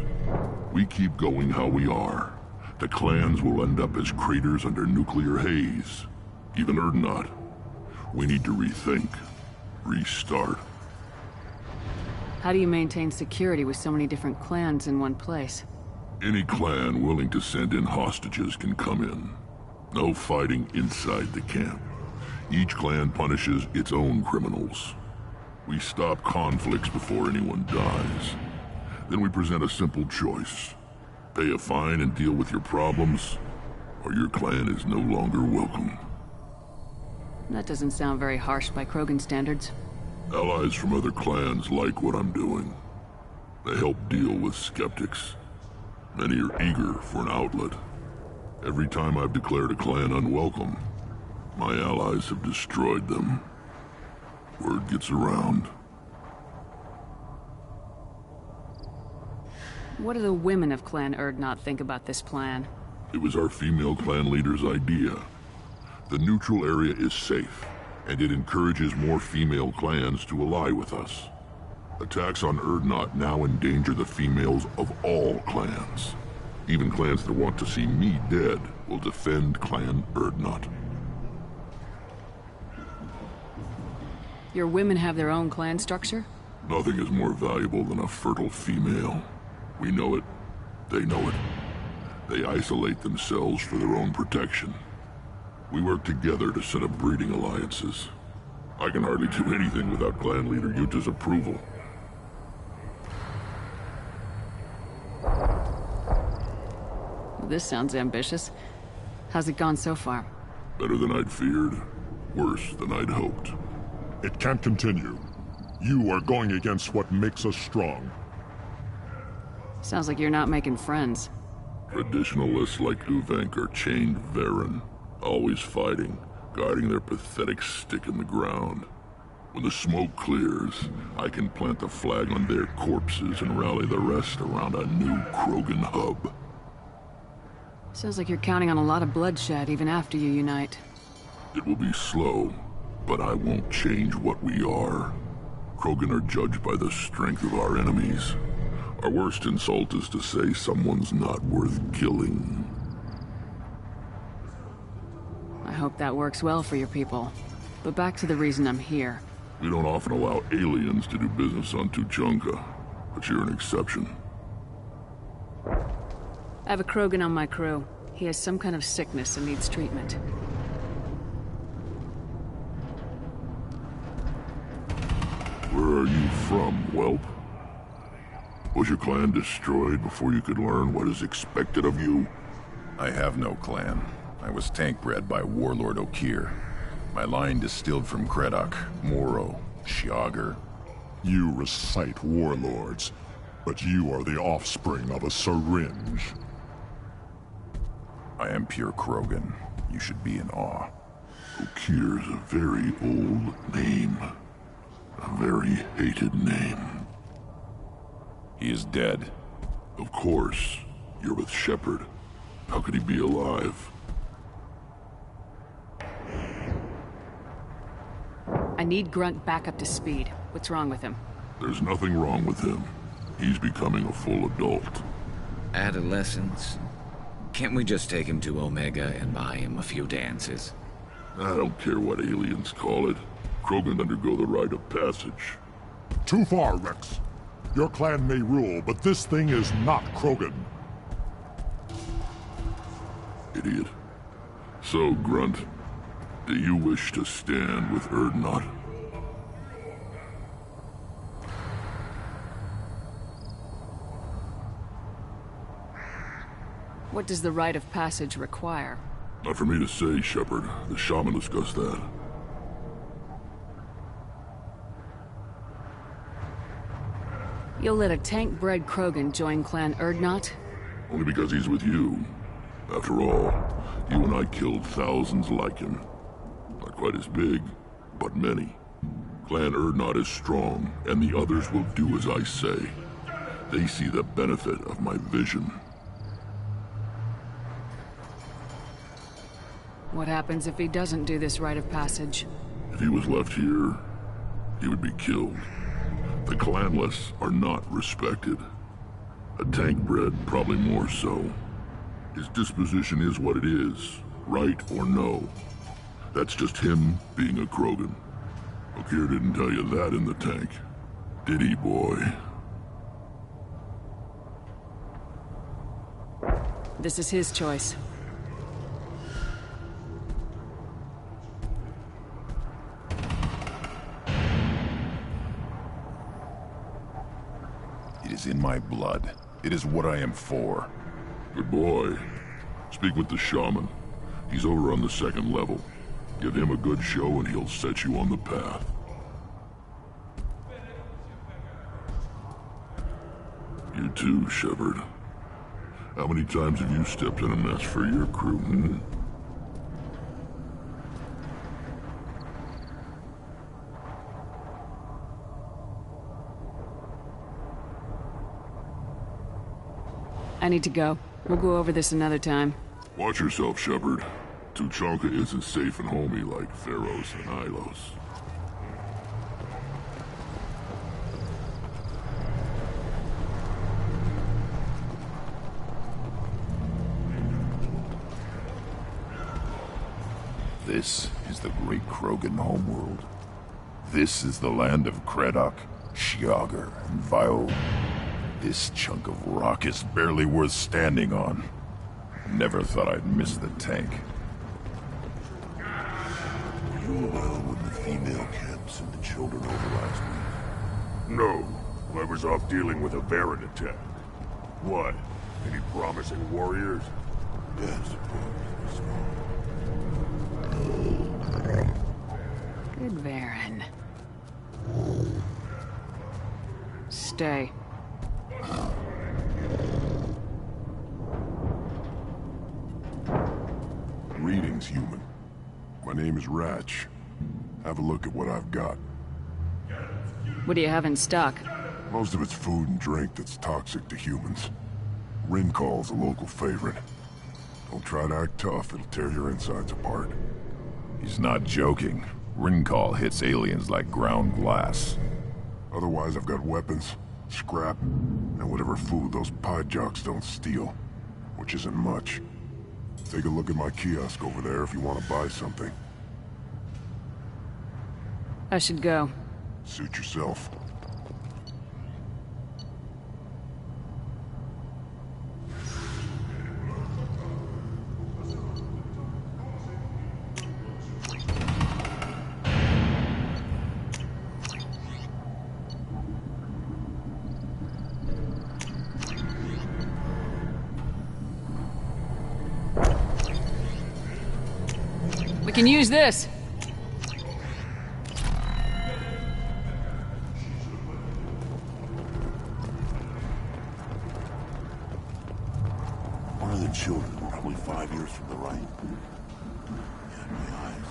We keep going how we are. The clans will end up as craters under nuclear haze. Even Erdnot. We need to rethink. Restart. How do you maintain security with so many different clans in one place? Any clan willing to send in hostages can come in. No fighting inside the camp. Each clan punishes its own criminals. We stop conflicts before anyone dies. Then we present a simple choice. Pay a fine and deal with your problems, or your clan is no longer welcome. That doesn't sound very harsh by Krogan standards. Allies from other clans like what I'm doing. They help deal with skeptics. Many are eager for an outlet. Every time I've declared a clan unwelcome, my allies have destroyed them. Word gets around. What do the women of Clan Erdnot think about this plan? It was our female clan leader's idea. The neutral area is safe. and it encourages more female clans to ally with us. Attacks on Urdnot now endanger the females of all clans. Even clans that want to see me dead will defend Clan Urdnot. Your women have their own clan structure? Nothing is more valuable than a fertile female. We know it. They know it. They isolate themselves for their own protection. We work together to set up breeding alliances. I can hardly do anything without clan leader Yuta's approval. This sounds ambitious. How's it gone so far? Better than I'd feared. Worse than I'd hoped. It can't continue. You are going against what makes us strong. Sounds like you're not making friends. Traditionalists like Uvenk are chained Varen, always fighting, guarding their pathetic stick in the ground. When the smoke clears, I can plant the flag on their corpses and rally the rest around a new Krogan hub. Sounds like you're counting on a lot of bloodshed even after you unite. It will be slow, but I won't change what we are. Krogan are judged by the strength of our enemies. Our worst insult is to say someone's not worth killing. I hope that works well for your people. But back to the reason I'm here. We don't often allow aliens to do business on Tuchanka, but you're an exception. I have a Krogan on my crew. He has some kind of sickness and needs treatment. Where are you from, whelp? Was your clan destroyed before you could learn what is expected of you? I have no clan. I was tank bred by Warlord Okir. My line distilled from Kredok, Moro, Shiagar. You recite warlords, but you are the offspring of a syringe. I am pure Krogan. You should be in awe. Okir is a very old name. A very hated name. He is dead. Of course. You're with Shepard. How could he be alive? I need Grunt back up to speed. What's wrong with him? There's nothing wrong with him. He's becoming a full adult. Adolescence? Can't we just take him to Omega and buy him a few dances? I don't care what aliens call it. Krogan undergo the rite of passage. Too far, Rex. Your clan may rule, but this thing is not Krogan. Idiot. So, Grunt, do you wish to stand with Urdnot? What does the rite of passage require? Not for me to say, Shepard. The shaman discussed that. You'll let a tank-bred Krogan join Clan Urdnot? Only because he's with you. After all, you and I killed thousands like him. Not quite as big, but many. Clan Urdnot is strong, and the others will do as I say. They see the benefit of my vision. What happens if he doesn't do this rite of passage? If he was left here, he would be killed. The clanless are not respected. A tank bred, probably more so. His disposition is what it is, right or no. That's just him being a Krogan. Okir didn't tell you that in the tank, did he, boy? This is his choice. It is in my blood. It is what I am for. Good boy. Speak with the shaman. He's over on the second level. Give him a good show and he'll set you on the path. You too, Shepard. How many times have you stepped in a mess for your crew, hmm? I need to go. We'll go over this another time. Watch yourself, Shepard. Tuchanka isn't safe and homey like Pharaohs and Ilos. This is the great Krogan homeworld. This is the land of Creddock, Shiagar, and Vio. This chunk of rock is barely worth standing on. Never thought I'd miss the tank. Were you around when the female camps and the children overlast me? No, I was off dealing with a Baron attack. What? Any promising warriors? Yes, of course. Good Baron. Stay. Greetings, human. My name is Ratch. Have a look at what I've got. What do you have in stock? Most of it's food and drink that's toxic to humans. Rincall's a local favorite. Don't try to act tough, it'll tear your insides apart. He's not joking. Rincall hits aliens like ground glass. Otherwise, I've got weapons, scrap, and whatever food those pie jocks don't steal. Which isn't much. Take a look at my kiosk over there if you want to buy something. I should go. Suit yourself. We can use this. One of the children, probably 5 years from the right. Yeah, my eyes.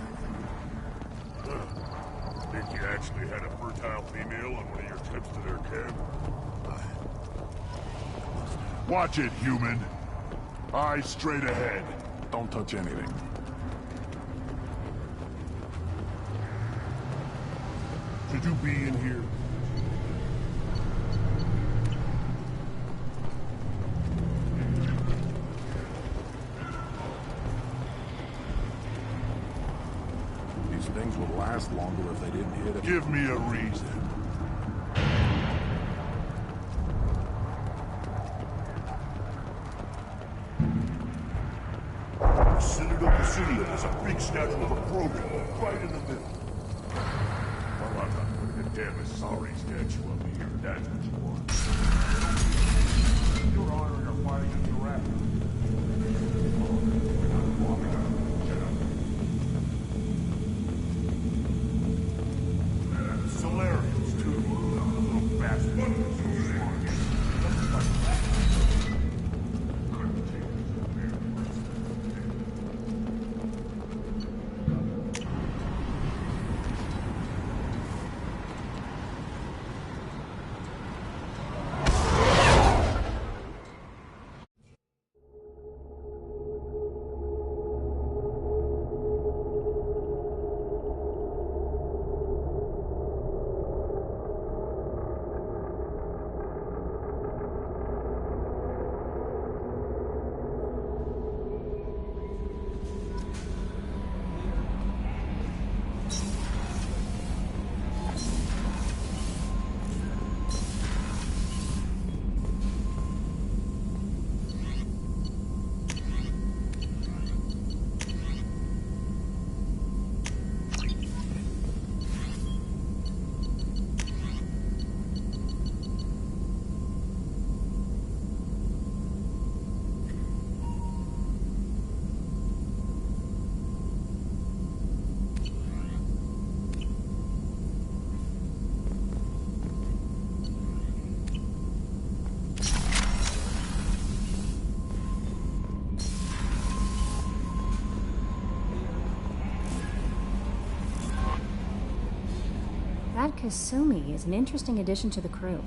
Think you actually had a fertile female on one of your trips to their camp? Watch it, human. Eyes straight ahead. Don't touch anything. Should you be in here? These things would last longer if they didn't hit it. Give me a reason. The Citadel Presidium has a big statue of a Krogan right in the middle. Well, I'm not putting a damn sorry statue up here, that's what you want. Your Honor, you're fighting in Iraq. Solarians, too. Little bastards. That Kasumi is an interesting addition to the crew.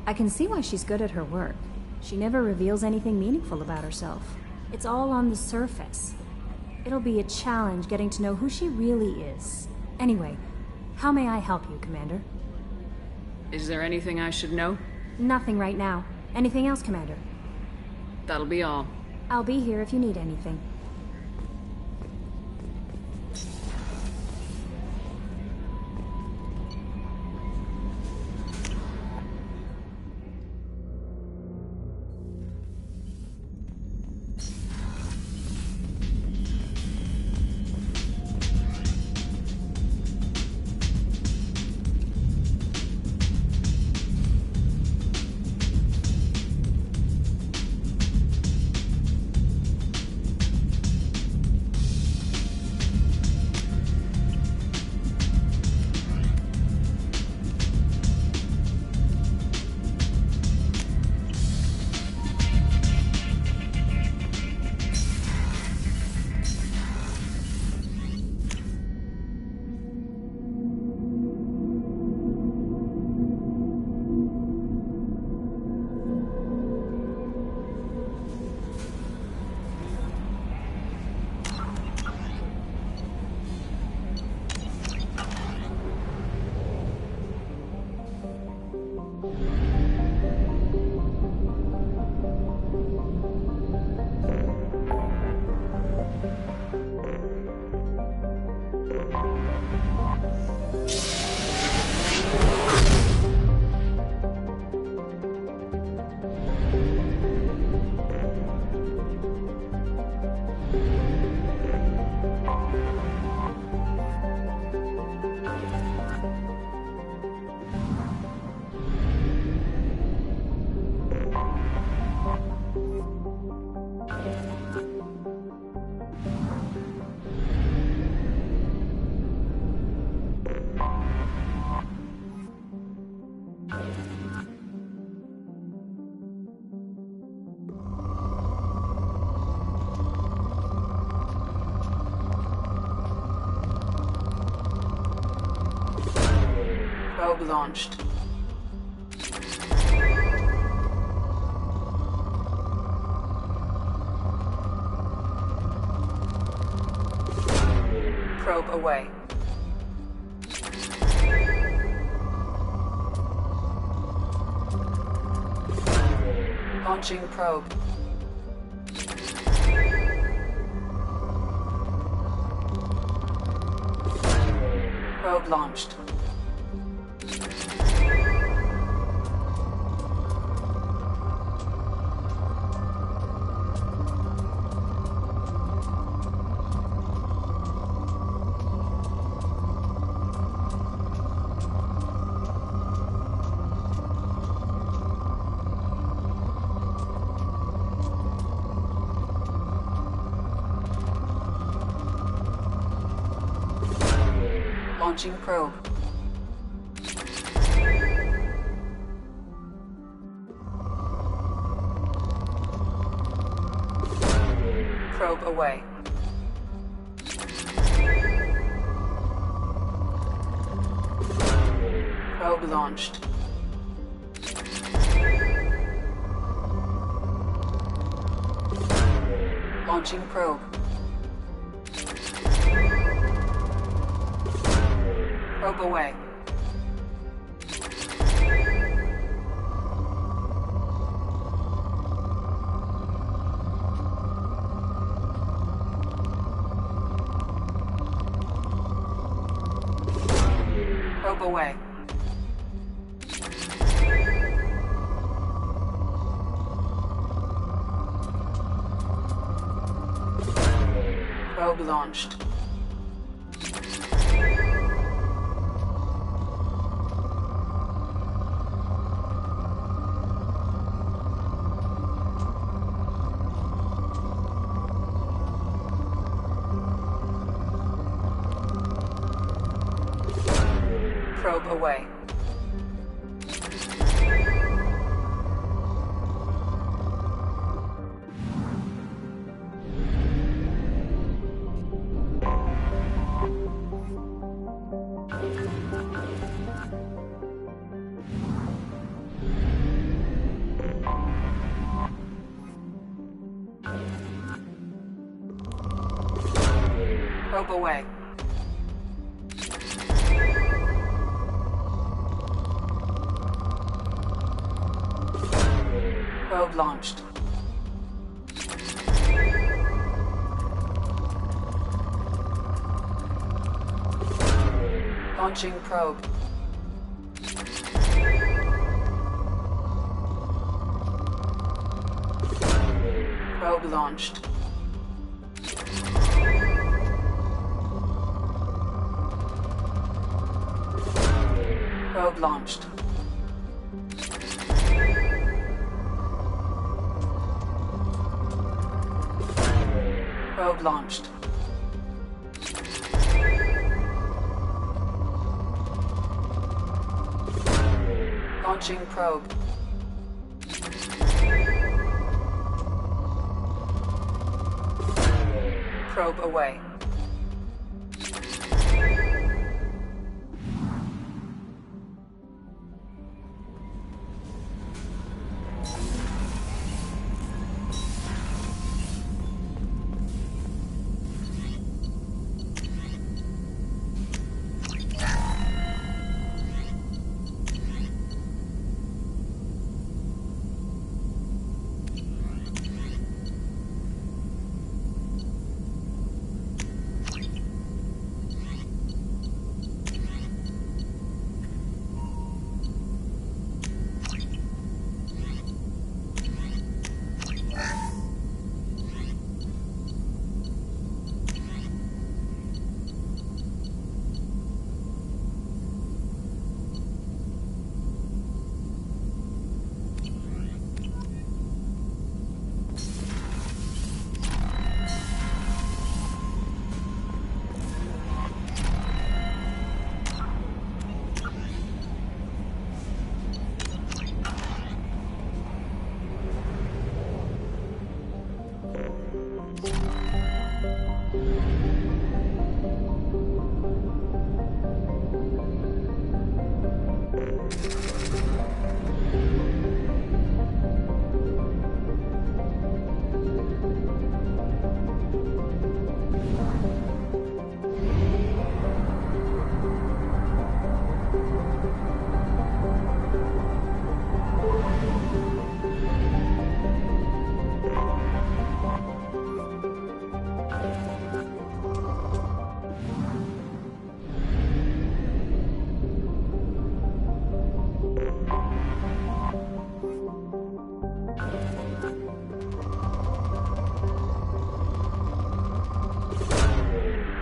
I can see why she's good at her work. She never reveals anything meaningful about herself. It's all on the surface. It'll be a challenge getting to know who she really is. Anyway, how may I help you, Commander? Is there anything I should know? Nothing right now. Anything else, Commander? That'll be all. I'll be here if you need anything. Probe launched. Probe away. Launching probe. Probe launched. Launching probe. Probe away. Probe launched. Launching probe. Probe away. Probe away. Probe launched. Probe away. Probe away. Probe launched. Launching probe. Probe launched. Probe launched. Probe launched. Launching probe. Probe away.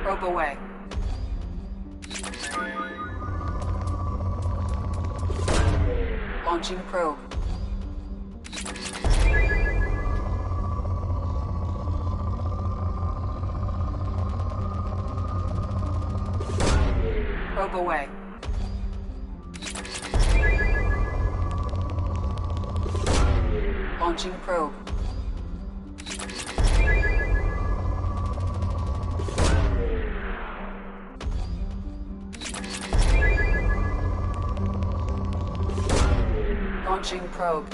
Probe away. Launching probe. Probe away. Launching probe. Launching probe.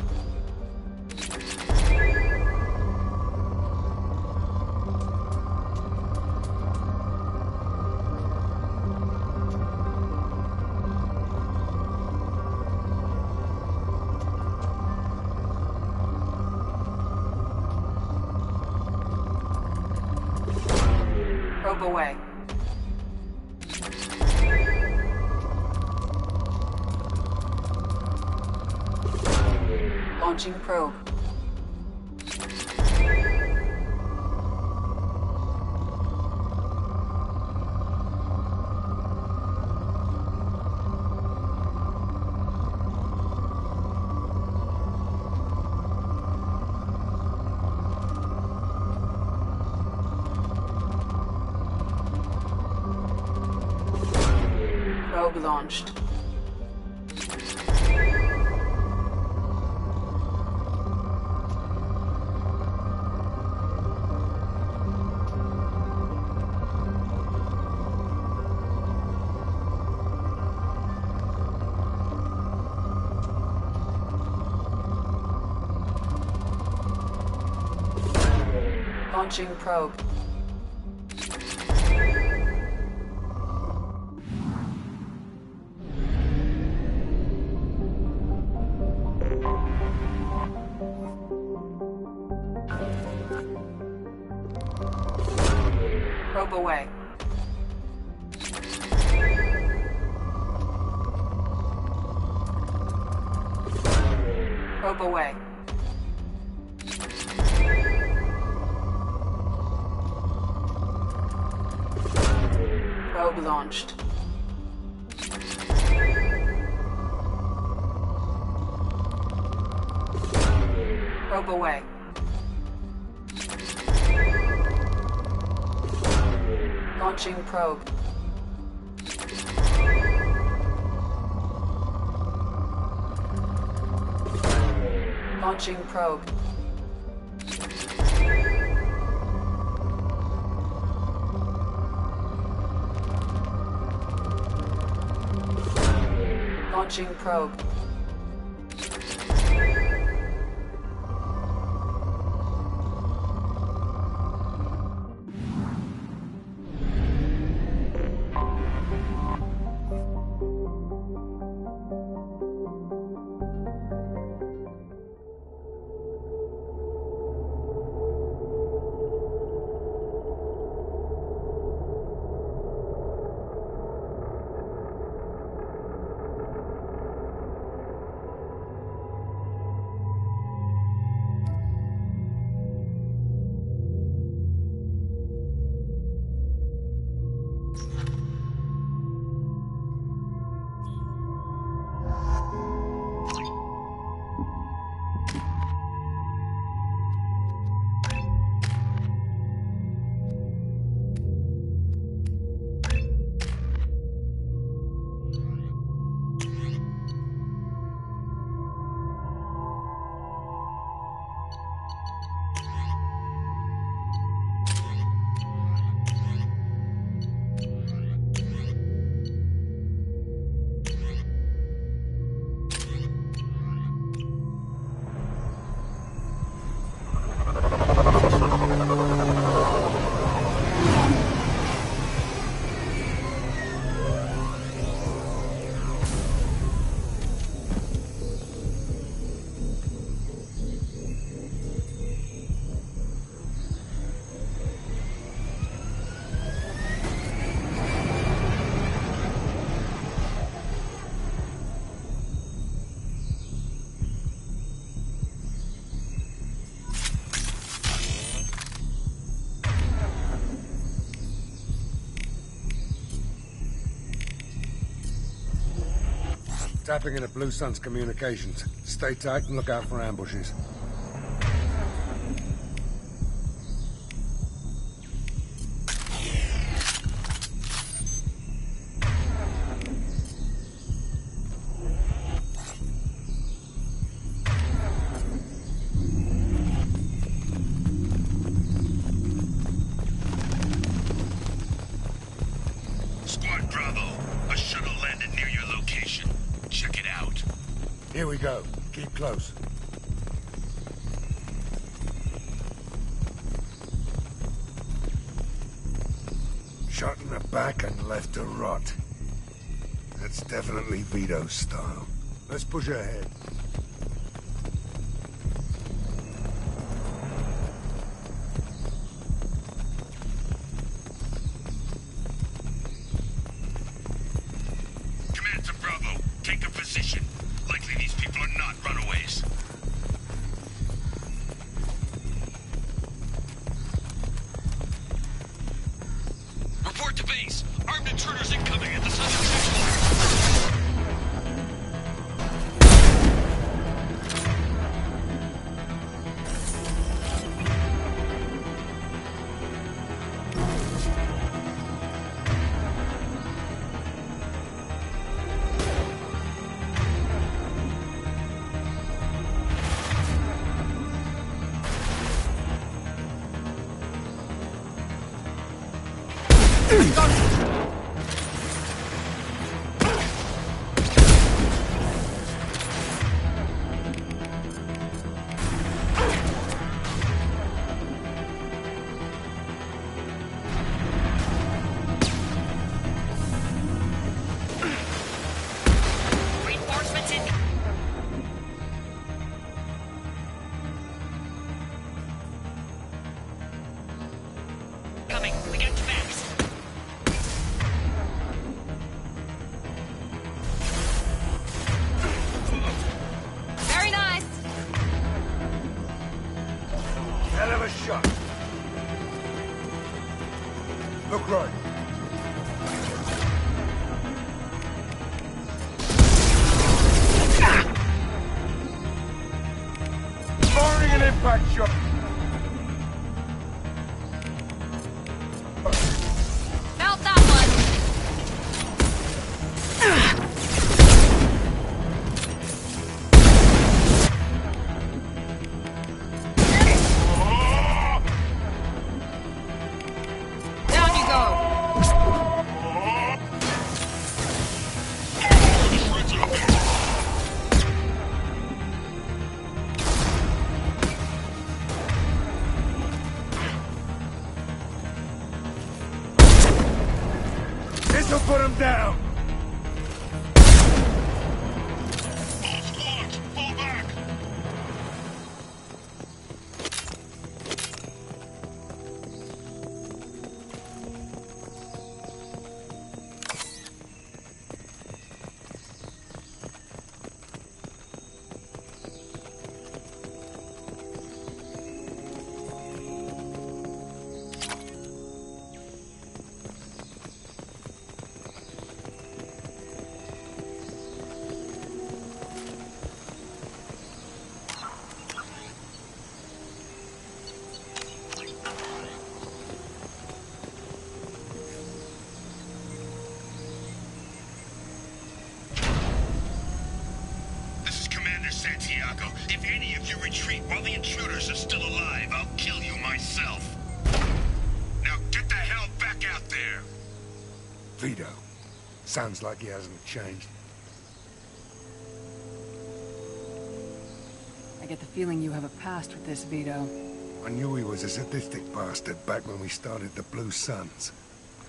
Probe away. Launching probe. Probe launched. Launching probe. Probe away. Probe away. Probe launched. Probe away. Launching probe. Launching probe. Launching probe. Tapping into Blue Sun's communications. Stay tight and look out for ambushes. Squad Bravo, a shuttle landed near your location. Check it out. Here we go. Keep close. Shot in the back and left to rot. That's definitely Vito's style. Let's push ahead. Command to Bravo, take a position. Likely these people are not runaways. Report to base. Armed intruders incoming at the southern sector. Reinforcements in. Coming. We got your backs. Santiago. If any of you retreat while the intruders are still alive, I'll kill you myself. Now get the hell back out there! Vito. Sounds like he hasn't changed. I get the feeling you have a past with this, Vito. I knew he was a sadistic bastard back when we started the Blue Suns.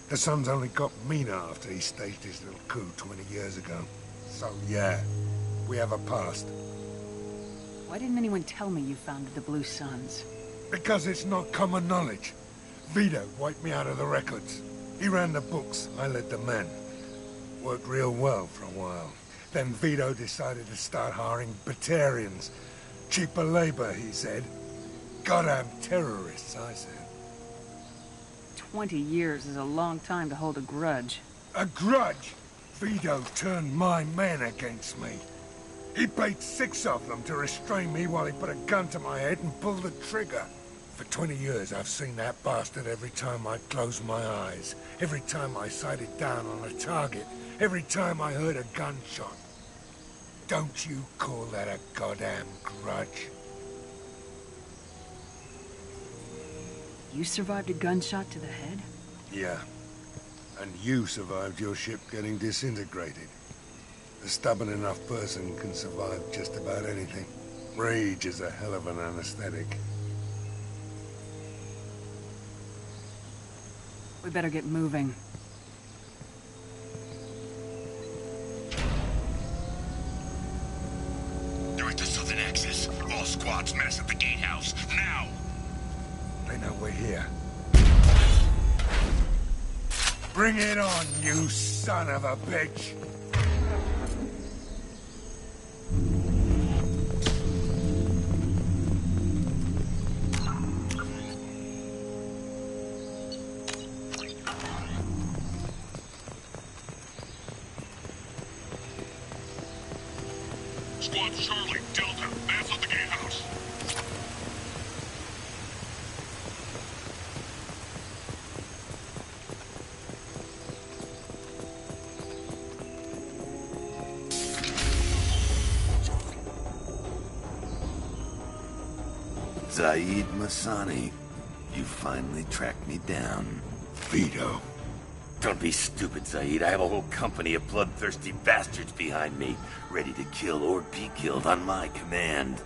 The Suns only got meaner after he staged his little coup 20 years ago. So yeah, we have a past. Why didn't anyone tell me you founded the Blue Suns? Because it's not common knowledge. Vito wiped me out of the records. He ran the books, I led the men. Worked real well for a while. Then Vito decided to start hiring Batarians. Cheaper labor, he said. Goddamn terrorists, I said. 20 years is a long time to hold a grudge. A grudge? Vito turned my men against me. He paid 6 of them to restrain me while he put a gun to my head and pulled the trigger. For 20 years, I've seen that bastard every time I closed my eyes. Every time I sighted down on a target. Every time I heard a gunshot. Don't you call that a goddamn grudge? You survived a gunshot to the head? Yeah. And you survived your ship getting disintegrated. A stubborn enough person can survive just about anything. Rage is a hell of an anesthetic. We better get moving. They're at the southern axis. All squads mass at the gatehouse. Now! They know we're here. Bring it on, you son of a bitch! Squad Charlie, Delta, mass at the gatehouse. Zaid Masani, you finally tracked me down. Vito. Don't be stupid, Zaid. I have a whole company of bloodthirsty bastards behind me, ready to kill or be killed on my command.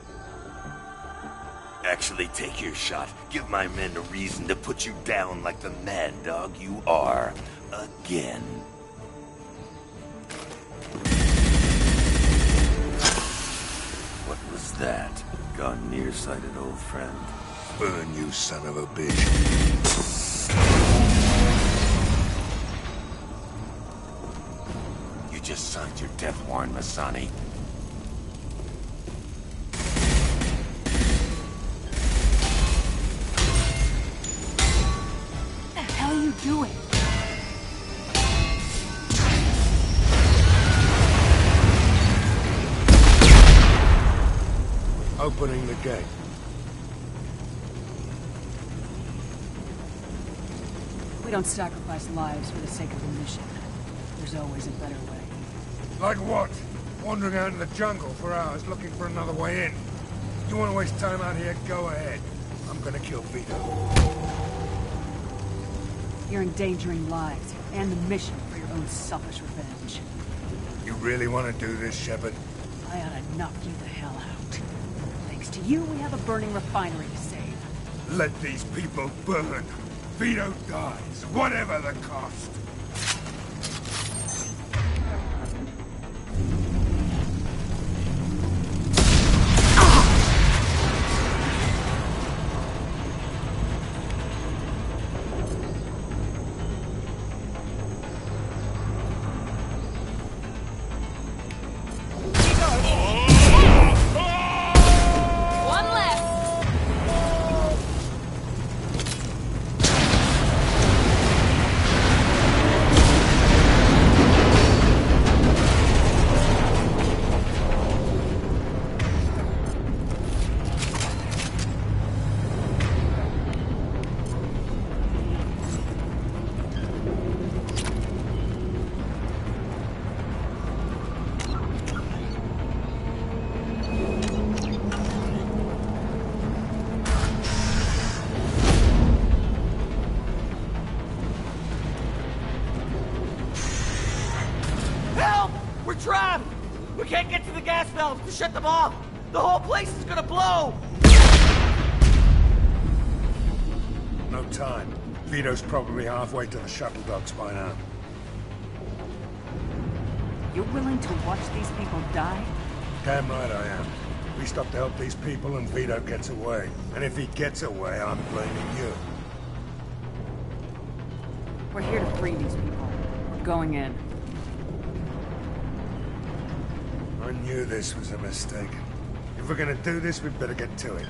Actually, take your shot. Give my men a reason to put you down like the mad dog you are. Again. What was that? Gone nearsighted, old friend. Burn, you son of a bitch. You just signed your death warrant, Masani. What the hell are you doing? Opening the gate. We don't sacrifice lives for the sake of the mission. There's always a better way. Like what? Wandering out in the jungle for hours looking for another way in. You want to waste time out here? Go ahead. I'm gonna kill Vito. You're endangering lives and the mission for your own selfish revenge. You really want to do this, Shepard? I ought to knock you the hell out. Thanks to you, we have a burning refinery to save. Let these people burn. Vito dies, whatever the cost. trapped! We can't get to the gas valves to shut them off! The whole place is gonna blow! No time. Vito's probably halfway to the shuttle docks by now. You're willing to watch these people die? Damn right I am. We stop to help these people and Vito gets away. And if he gets away, I'm blaming you. We're here to free these people. We're going in. I knew this was a mistake. If we're gonna do this, we'd better get to it.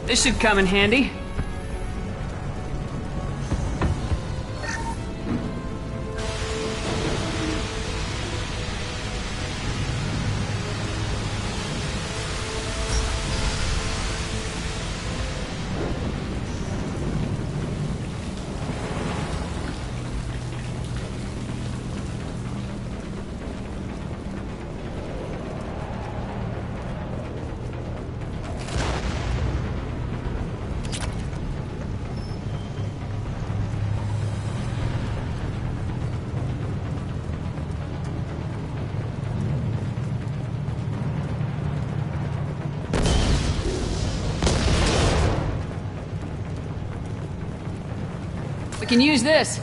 This should come in handy. We can use this.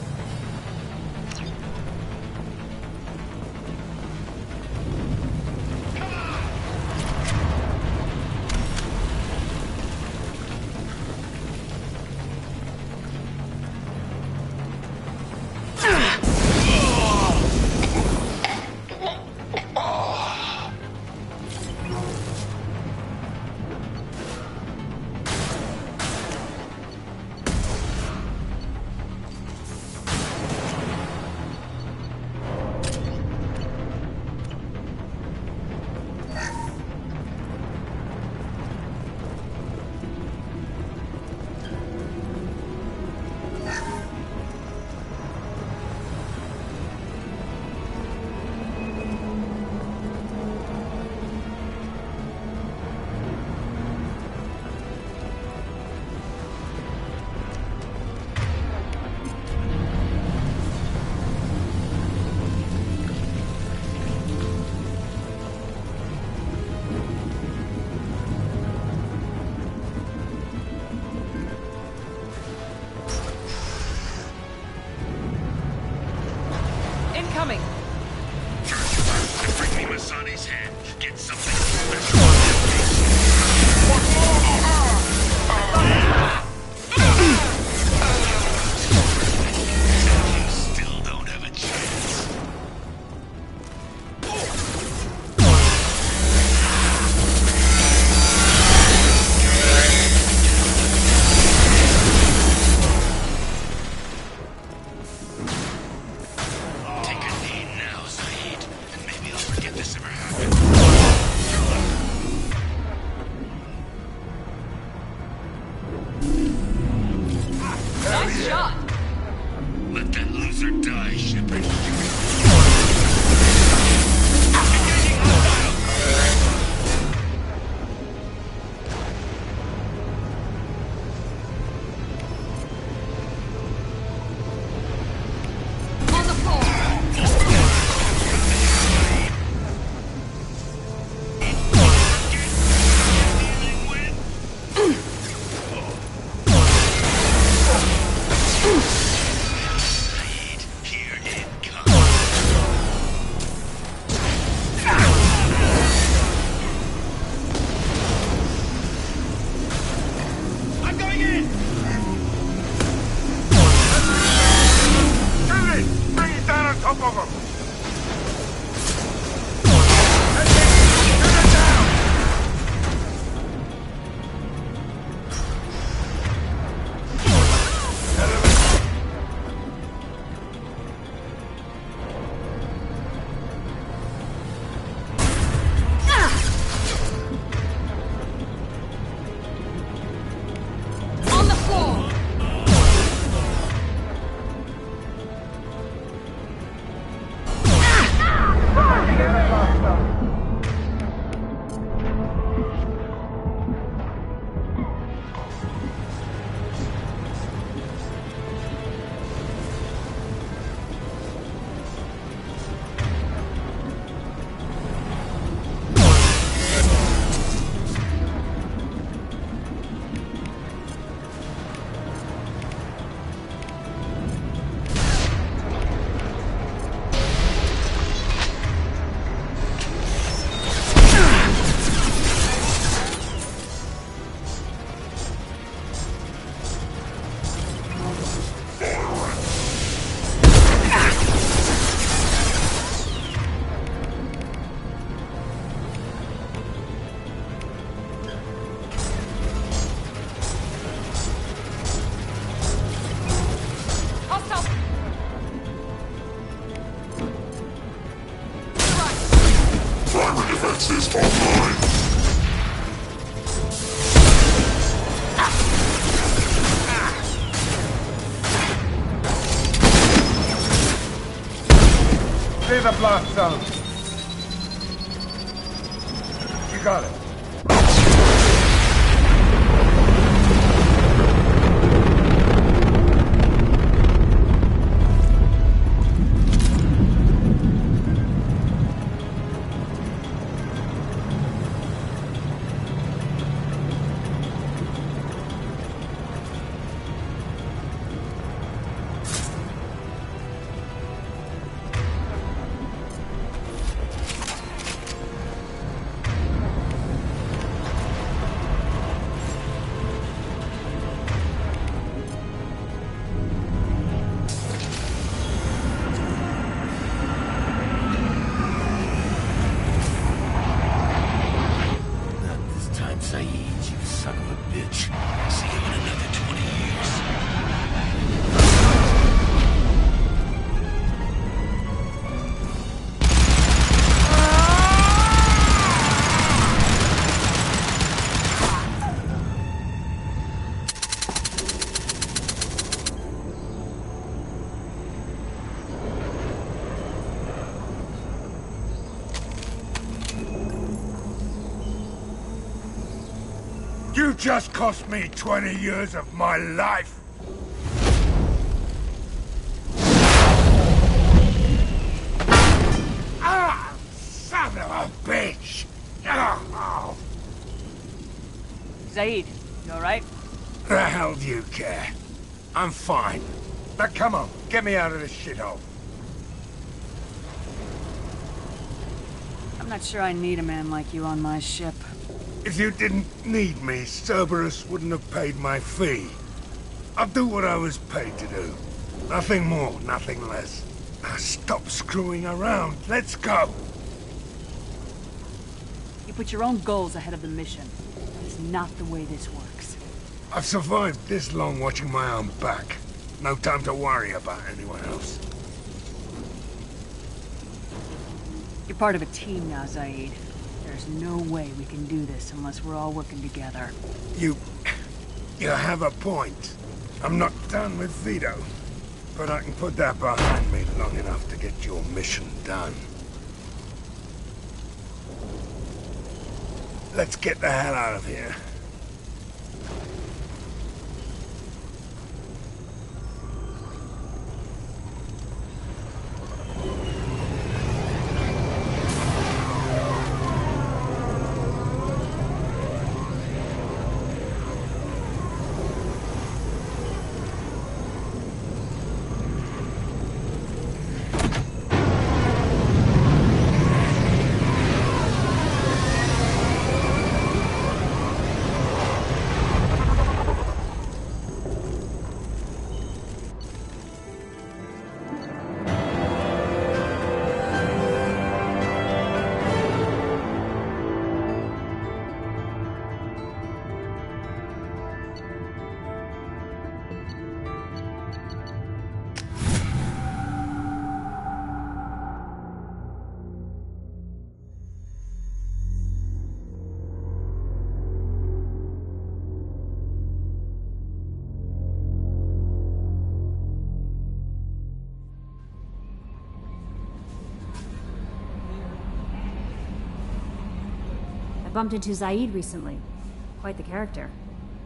coming. Bring me Masani's head. Get something special on you still don't have a chance. Take a knee now, Saeed, and maybe I'll forget this ever happened. Nice shot. Let that loser die, Shepard. On the floor. Saeed, here it comes. I'm going in! Shoot it! Bring it down on top of him! On the floor. Hostile. Primary defenses online. Clear the blast zone. You got it. Saeed, you son of a bitch. See you in another 20 years. You just cost me 20 years of my life. Ah, son of a bitch! Oh. Zaid, you alright? The hell do you care? I'm fine. Now come on, get me out of this shithole. I'm not sure I need a man like you on my ship. If you didn't need me, Cerberus wouldn't have paid my fee. I'll do what I was paid to do. Nothing more, nothing less. Now stop screwing around. Let's go. You put your own goals ahead of the mission. That's not the way this works. I've survived this long watching my own back. No time to worry about anyone else. You're part of a team now, Zaid. There's no way we can do this unless we're all working together. You have a point. I'm not done with Vito, but I can put that behind me long enough to get your mission done. Let's get the hell out of here. Bumped into Zaid recently. Quite the character.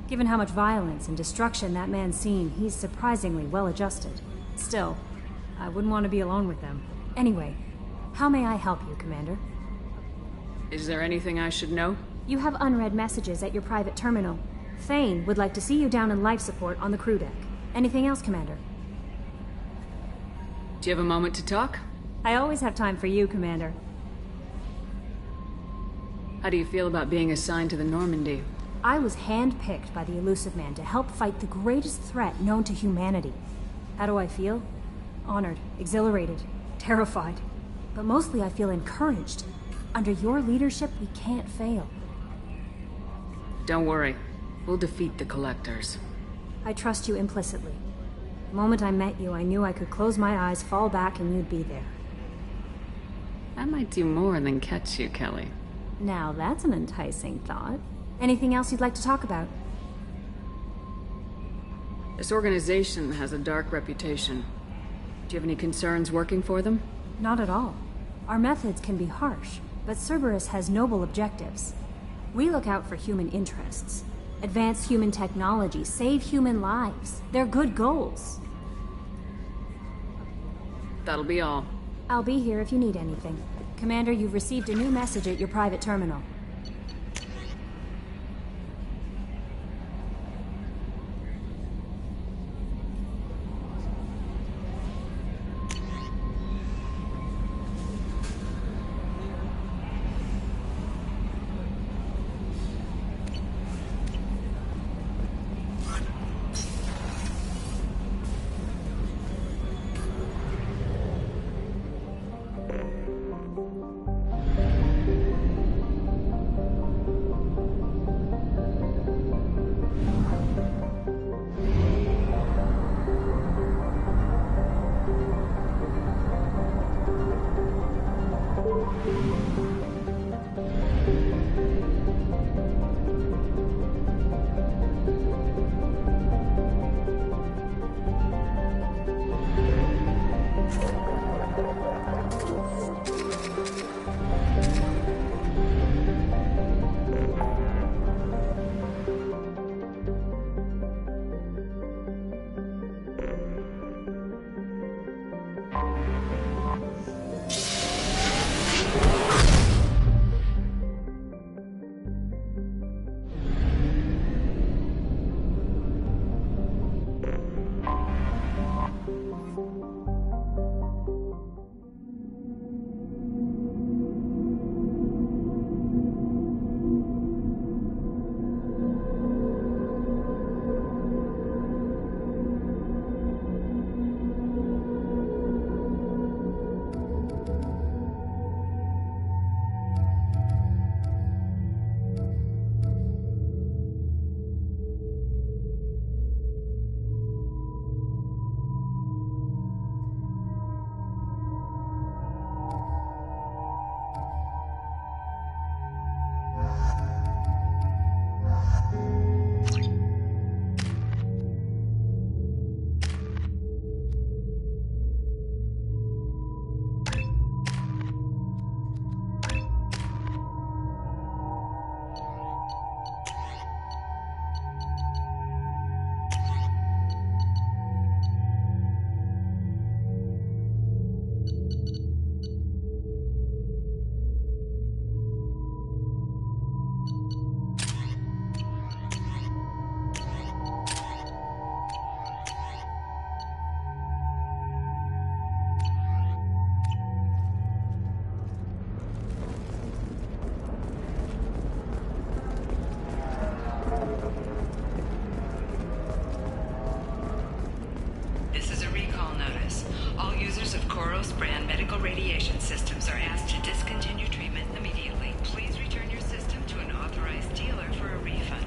Given how much violence and destruction that man's seen, he's surprisingly well-adjusted. Still, I wouldn't want to be alone with them. Anyway, how may I help you, Commander? Is there anything I should know? You have unread messages at your private terminal. Thane would like to see you down in life support on the crew deck. Anything else, Commander? Do you have a moment to talk? I always have time for you, Commander. How do you feel about being assigned to the Normandy? I was handpicked by the Elusive Man to help fight the greatest threat known to humanity. How do I feel? Honored, exhilarated, terrified. But mostly I feel encouraged. Under your leadership, we can't fail. Don't worry. We'll defeat the Collectors. I trust you implicitly. The moment I met you, I knew I could close my eyes, fall back, and you'd be there. I might do more than catch you, Kelly. Now that's an enticing thought. Anything else you'd like to talk about? This organization has a dark reputation. Do you have any concerns working for them? Not at all. Our methods can be harsh, but Cerberus has noble objectives. We look out for human interests. Advance human technology, save human lives. They're good goals. That'll be all. I'll be here if you need anything. Commander, you've received a new message at your private terminal. systems are asked to discontinue treatment immediately. Please return your system to an authorized dealer for a refund,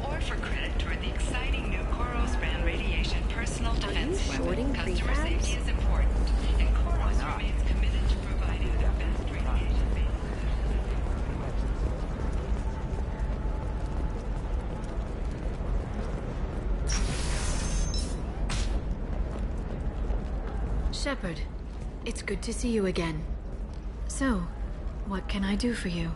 or for credit toward the exciting new Koros brand radiation personal defense weapon. Customer safety is important, and Koros remains committed to providing the best radiation-based. Shepard, it's good to see you again. So, what can I do for you?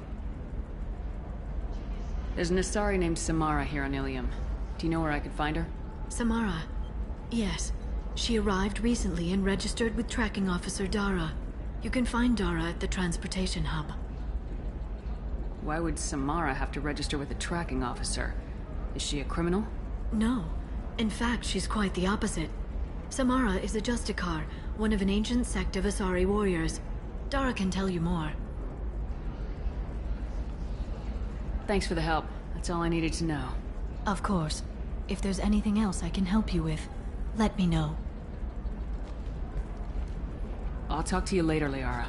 There's an Asari named Samara here on Ilium. Do you know where I could find her? Samara? Yes. She arrived recently and registered with Tracking Officer Dara. You can find Dara at the transportation hub. Why would Samara have to register with a tracking officer? Is she a criminal? No. In fact, she's quite the opposite. Samara is a Justicar, one of an ancient sect of Asari warriors. Dara can tell you more. Thanks for the help. That's all I needed to know. Of course. If there's anything else I can help you with, let me know. I'll talk to you later, Liara.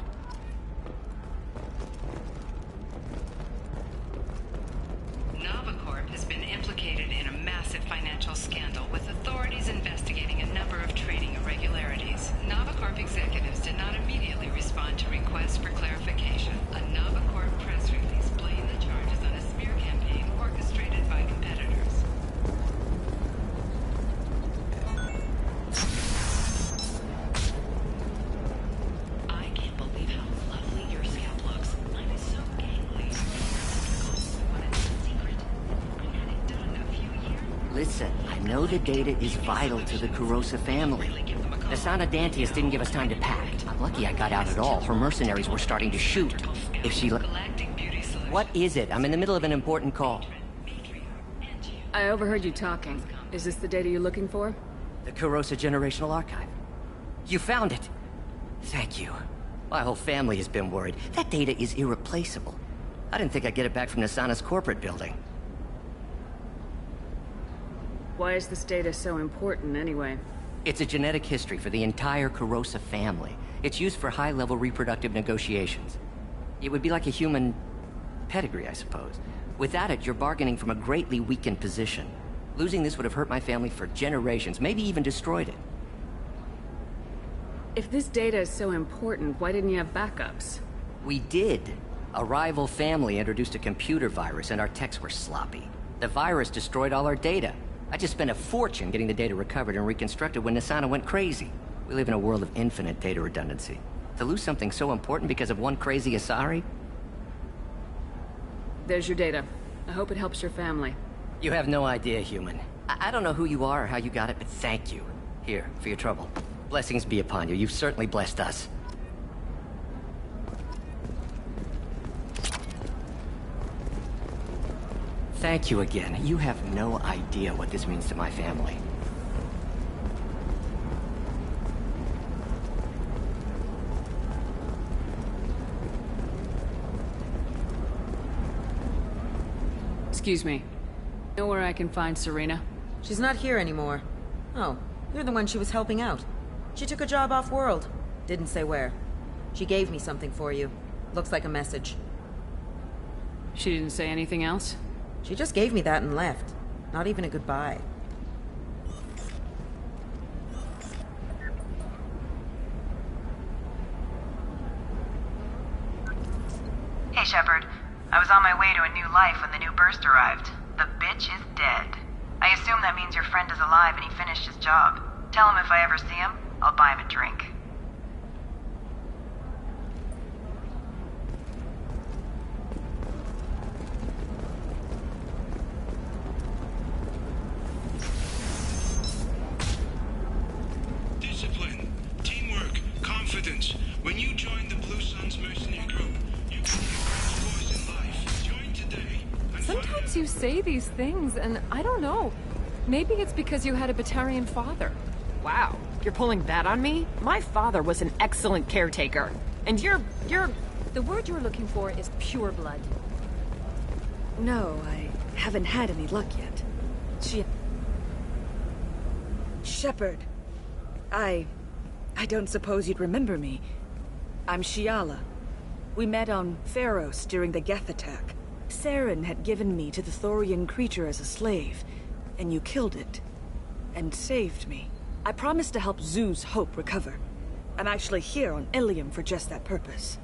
Novacorp has been implicated in a massive financial scandal, with authorities investigating a number of trading irregularities. Novacorp executives did not immediately respond to requests for clarification. A Novacorp press release blamed the charges on a smear campaign orchestrated by competitors. I can't believe how lovely your scalp looks. Mine is so gangly. Listen, I know the data is vital to the Kurosa family. Nasana Dantius didn't give us time to pack. I'm lucky I got out at all. Her mercenaries were starting to shoot. If she What is it? I'm in the middle of an important call. I overheard you talking. Is this the data you're looking for? The Kurosa Generational Archive. You found it! Thank you. My whole family has been worried. That data is irreplaceable. I didn't think I'd get it back from Nasana's corporate building. Why is this data so important, anyway? It's a genetic history for the entire Kurosa family. It's used for high-level reproductive negotiations. It would be like a human pedigree, I suppose. Without it, you're bargaining from a greatly weakened position. Losing this would have hurt my family for generations, maybe even destroyed it. If this data is so important, why didn't you have backups? We did. A rival family introduced a computer virus and our techs were sloppy. The virus destroyed all our data. I just spent a fortune getting the data recovered and reconstructed when Nasana went crazy. We live in a world of infinite data redundancy. To lose something so important because of one crazy Asari? There's your data. I hope it helps your family. You have no idea, human. I don't know who you are or how you got it, but thank you. Here, for your trouble. Blessings be upon you. You've certainly blessed us. Thank you again. You have no idea what this means to my family. Excuse me. Know where I can find Serena? She's not here anymore. Oh, you're the one she was helping out. She took a job off-world. Didn't say where. She gave me something for you. Looks like a message. She didn't say anything else? She just gave me that and left. Not even a goodbye. Hey, Shepard. I was on my way to a new life when the new burst arrived. The bitch is dead. I assume that means your friend is alive and he finished his job. Tell him if I ever see him, I'll buy him a drink. Discipline, teamwork, confidence. When you join the Blue Suns mercenary group, you can advance in life. Join today. Sometimes you say these things, and I don't know. Maybe it's because you had a Batarian father. Wow, you're pulling that on me? My father was an excellent caretaker. And you're... The word you're looking for is pure blood. No, I haven't had any luck yet. Shepard. I don't suppose you'd remember me. I'm Shiala. We met on Pharos during the Geth attack. Saren had given me to the Thorian creature as a slave, and you killed it. And saved me. I promised to help Zoo's Hope recover. I'm actually here on Ilium for just that purpose.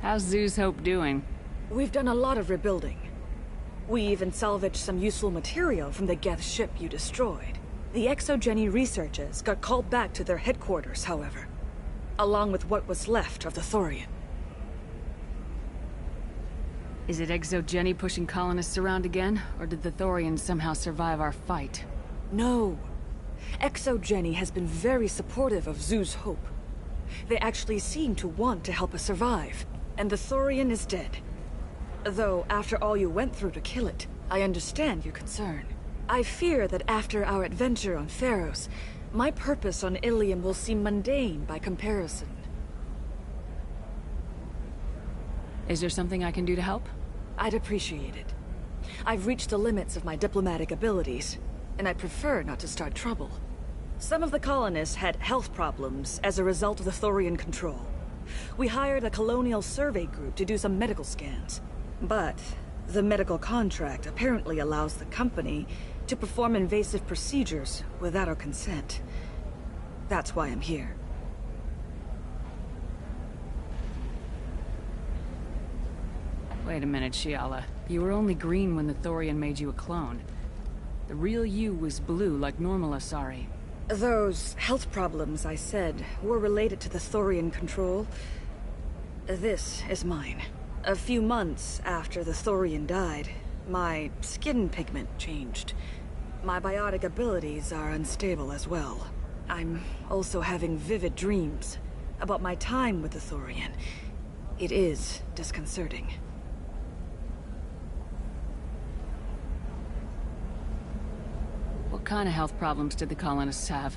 How's Zoo's Hope doing? We've done a lot of rebuilding. We even salvaged some useful material from the Geth ship you destroyed. The Exogeny researchers got called back to their headquarters, however, along with what was left of the Thorian. Is it Exogeny pushing colonists around again, or did the Thorians somehow survive our fight? No. Exogeny has been very supportive of Zoo's Hope. They actually seem to want to help us survive, and the Thorian is dead. Though, after all you went through to kill it, I understand your concern. I fear that after our adventure on Pharos, my purpose on Ilium will seem mundane by comparison. Is there something I can do to help? I'd appreciate it. I've reached the limits of my diplomatic abilities, and I prefer not to start trouble. Some of the colonists had health problems as a result of the Thorian control. We hired a colonial survey group to do some medical scans. But the medical contract apparently allows the company to perform invasive procedures without our consent. That's why I'm here. Wait a minute, Shiala. You were only green when the Thorian made you a clone. The real you was blue, like normal Asari. Those health problems I said were related to the Thorian control. This is mine. A few months after the Thorian died, my skin pigment changed. My biotic abilities are unstable as well. I'm also having vivid dreams about my time with the Thorian. It is disconcerting. What kind of health problems did the colonists have?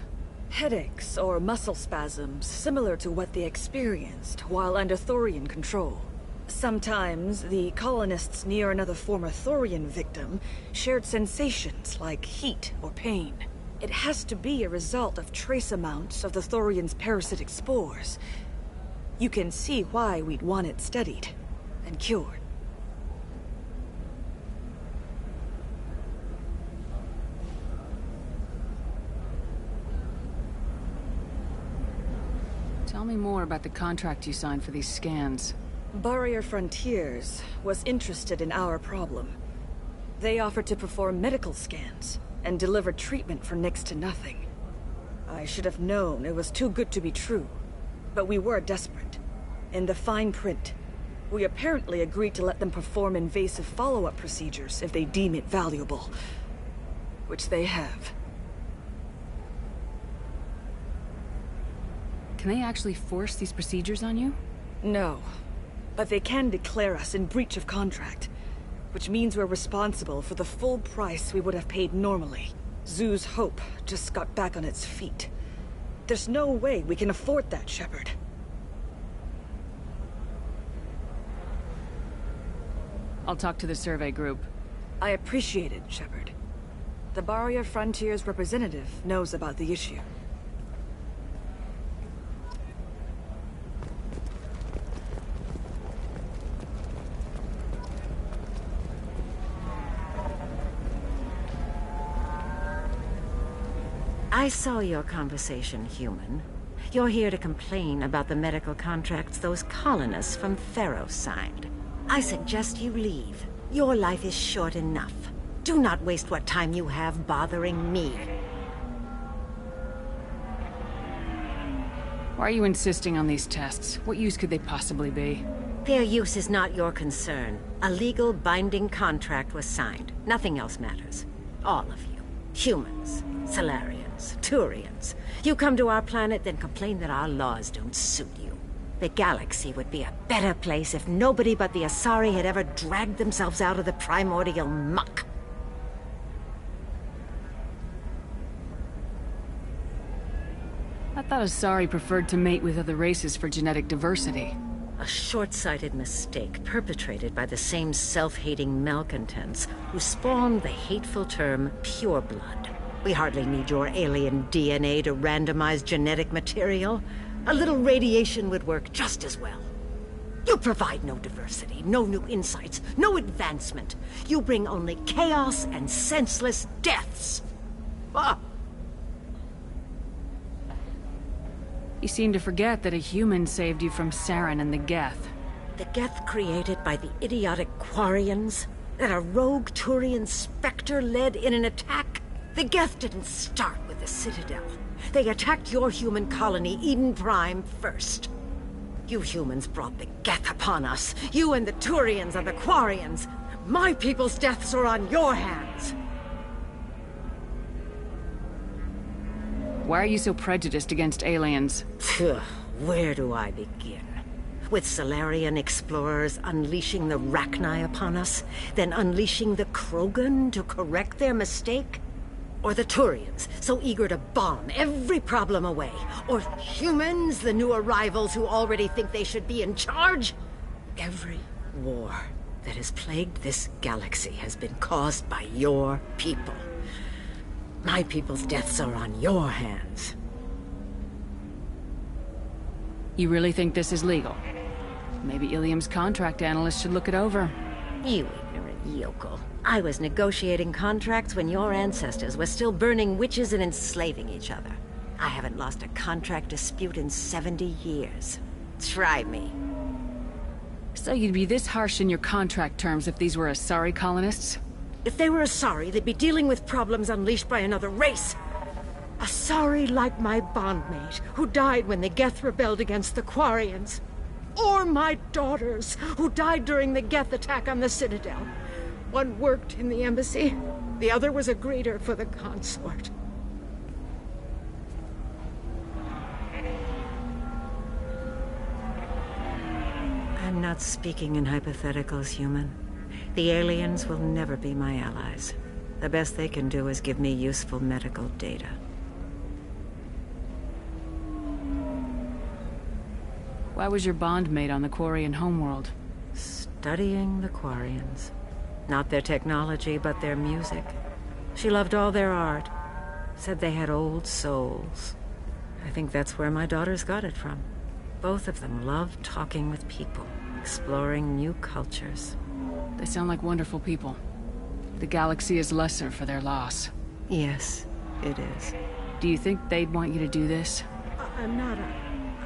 Headaches or muscle spasms similar to what they experienced while under Thorian control. Sometimes the colonists near another former Thorian victim shared sensations like heat or pain. It has to be a result of trace amounts of the Thorian's parasitic spores. You can see why we'd want it studied and cured. Tell me more about the contract you signed for these scans. Barrier Frontiers was interested in our problem. They offered to perform medical scans and deliver treatment for next to nothing. I should have known it was too good to be true, but we were desperate. In the fine print, we apparently agreed to let them perform invasive follow-up procedures if they deem it valuable, which they have. Can they actually force these procedures on you? No. But they can declare us in breach of contract, which means we're responsible for the full price we would have paid normally. Zoo's Hope just got back on its feet. There's no way we can afford that, Shepard. I'll talk to the survey group. I appreciate it, Shepard. The Barrier Frontiers representative knows about the issue. I saw your conversation, human. You're here to complain about the medical contracts those colonists from Pharos signed. I suggest you leave. Your life is short enough. Do not waste what time you have bothering me. Why are you insisting on these tests? What use could they possibly be? Their use is not your concern. A legal binding contract was signed. Nothing else matters. All of you. Humans, Salarians, Turians. You come to our planet, then complain that our laws don't suit you. The galaxy would be a better place if nobody but the Asari had ever dragged themselves out of the primordial muck. I thought Asari preferred to mate with other races for genetic diversity. A short-sighted mistake perpetrated by the same self-hating malcontents who spawned the hateful term pureblood. We hardly need your alien DNA to randomize genetic material. A little radiation would work just as well. You provide no diversity, no new insights, no advancement. You bring only chaos and senseless deaths. Ah! You seem to forget that a human saved you from Saren and the Geth. The Geth created by the idiotic Quarians? That a rogue Turian Spectre led in an attack? The Geth didn't start with the Citadel. They attacked your human colony, Eden Prime, first. You humans brought the Geth upon us. You and the Turians and the Quarians. My people's deaths are on your hands. Why are you so prejudiced against aliens? Where do I begin? With Salarian explorers unleashing the Rachni upon us, then unleashing the Krogan to correct their mistake? Or the Turians, so eager to bomb every problem away? Or humans, the new arrivals who already think they should be in charge? Every war that has plagued this galaxy has been caused by your people. My people's deaths are on your hands. You really think this is legal? Maybe Ilium's contract analyst should look it over. You ignorant yokel. I was negotiating contracts when your ancestors were still burning witches and enslaving each other. I haven't lost a contract dispute in 70 years. Try me. So you'd be this harsh in your contract terms if these were Asari colonists? If they were Asari, they'd be dealing with problems unleashed by another race. Asari like my bondmate, who died when the Geth rebelled against the Quarians. Or my daughters, who died during the Geth attack on the Citadel. One worked in the embassy, the other was a greeter for the consort. I'm not speaking in hypotheticals, human. The aliens will never be my allies. The best they can do is give me useful medical data. Why was your bondmate on the Quarian homeworld? Studying the Quarians. Not their technology, but their music. She loved all their art. Said they had old souls. I think that's where my daughters got it from. Both of them loved talking with people, exploring new cultures. They sound like wonderful people. The galaxy is lesser for their loss. Yes, it is. Do you think they'd want you to do this? I'm not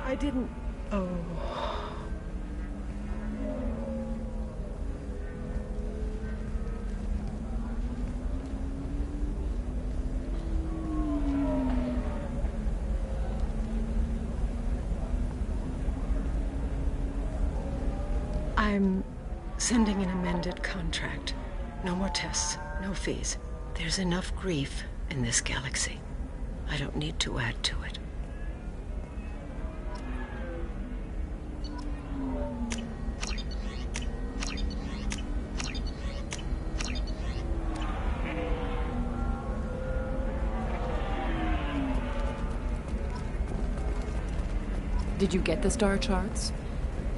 I didn't... Oh... I'm sending an amended contract. No more tests, no fees. There's enough grief in this galaxy. I don't need to add to it. Did you get the star charts?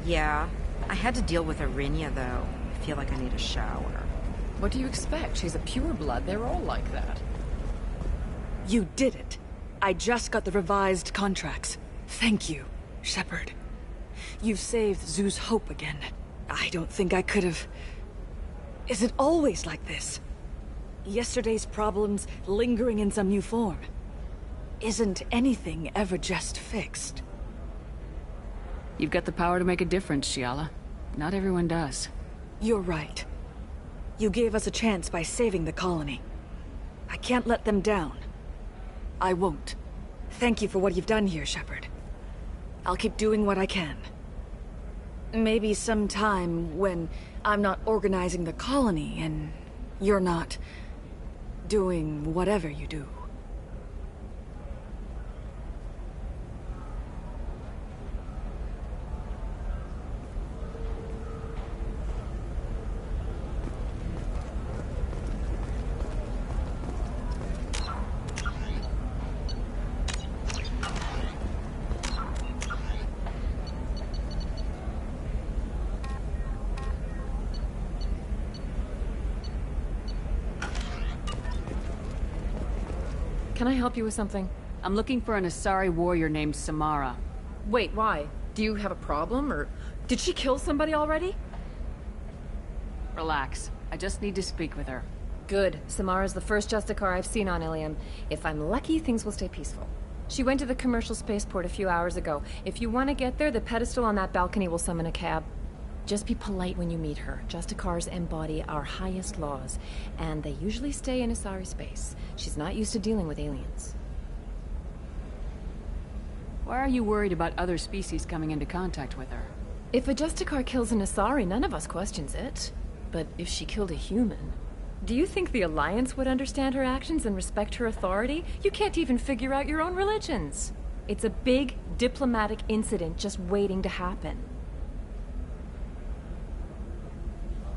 Yeah. I had to deal with Arinia, though. I feel like I need a shower. What do you expect? She's a pureblood. They're all like that. You did it. I just got the revised contracts. Thank you, Shepard. You've saved Zoo's hope again. I don't think I could have... Is it always like this? Yesterday's problems lingering in some new form? Isn't anything ever just fixed? You've got the power to make a difference, Shiala. Not everyone does. You're right. You gave us a chance by saving the colony. I can't let them down. I won't. Thank you for what you've done here, Shepard. I'll keep doing what I can. Maybe sometime when I'm not organizing the colony and you're not doing whatever you do. Can I help you with something? I'm looking for an Asari warrior named Samara. Wait, why? Do you have a problem, or did she kill somebody already? Relax. I just need to speak with her. Good. Samara's the first Justicar I've seen on Ilium. If I'm lucky, things will stay peaceful. She went to the commercial spaceport a few hours ago. If you want to get there, the pedestal on that balcony will summon a cab. Just be polite when you meet her. Justicars embody our highest laws, and they usually stay in Asari space. She's not used to dealing with aliens. Why are you worried about other species coming into contact with her? If a Justicar kills an Asari, none of us questions it. But if she killed a human... Do you think the Alliance would understand her actions and respect her authority? You can't even figure out your own religions. It's a big diplomatic incident just waiting to happen.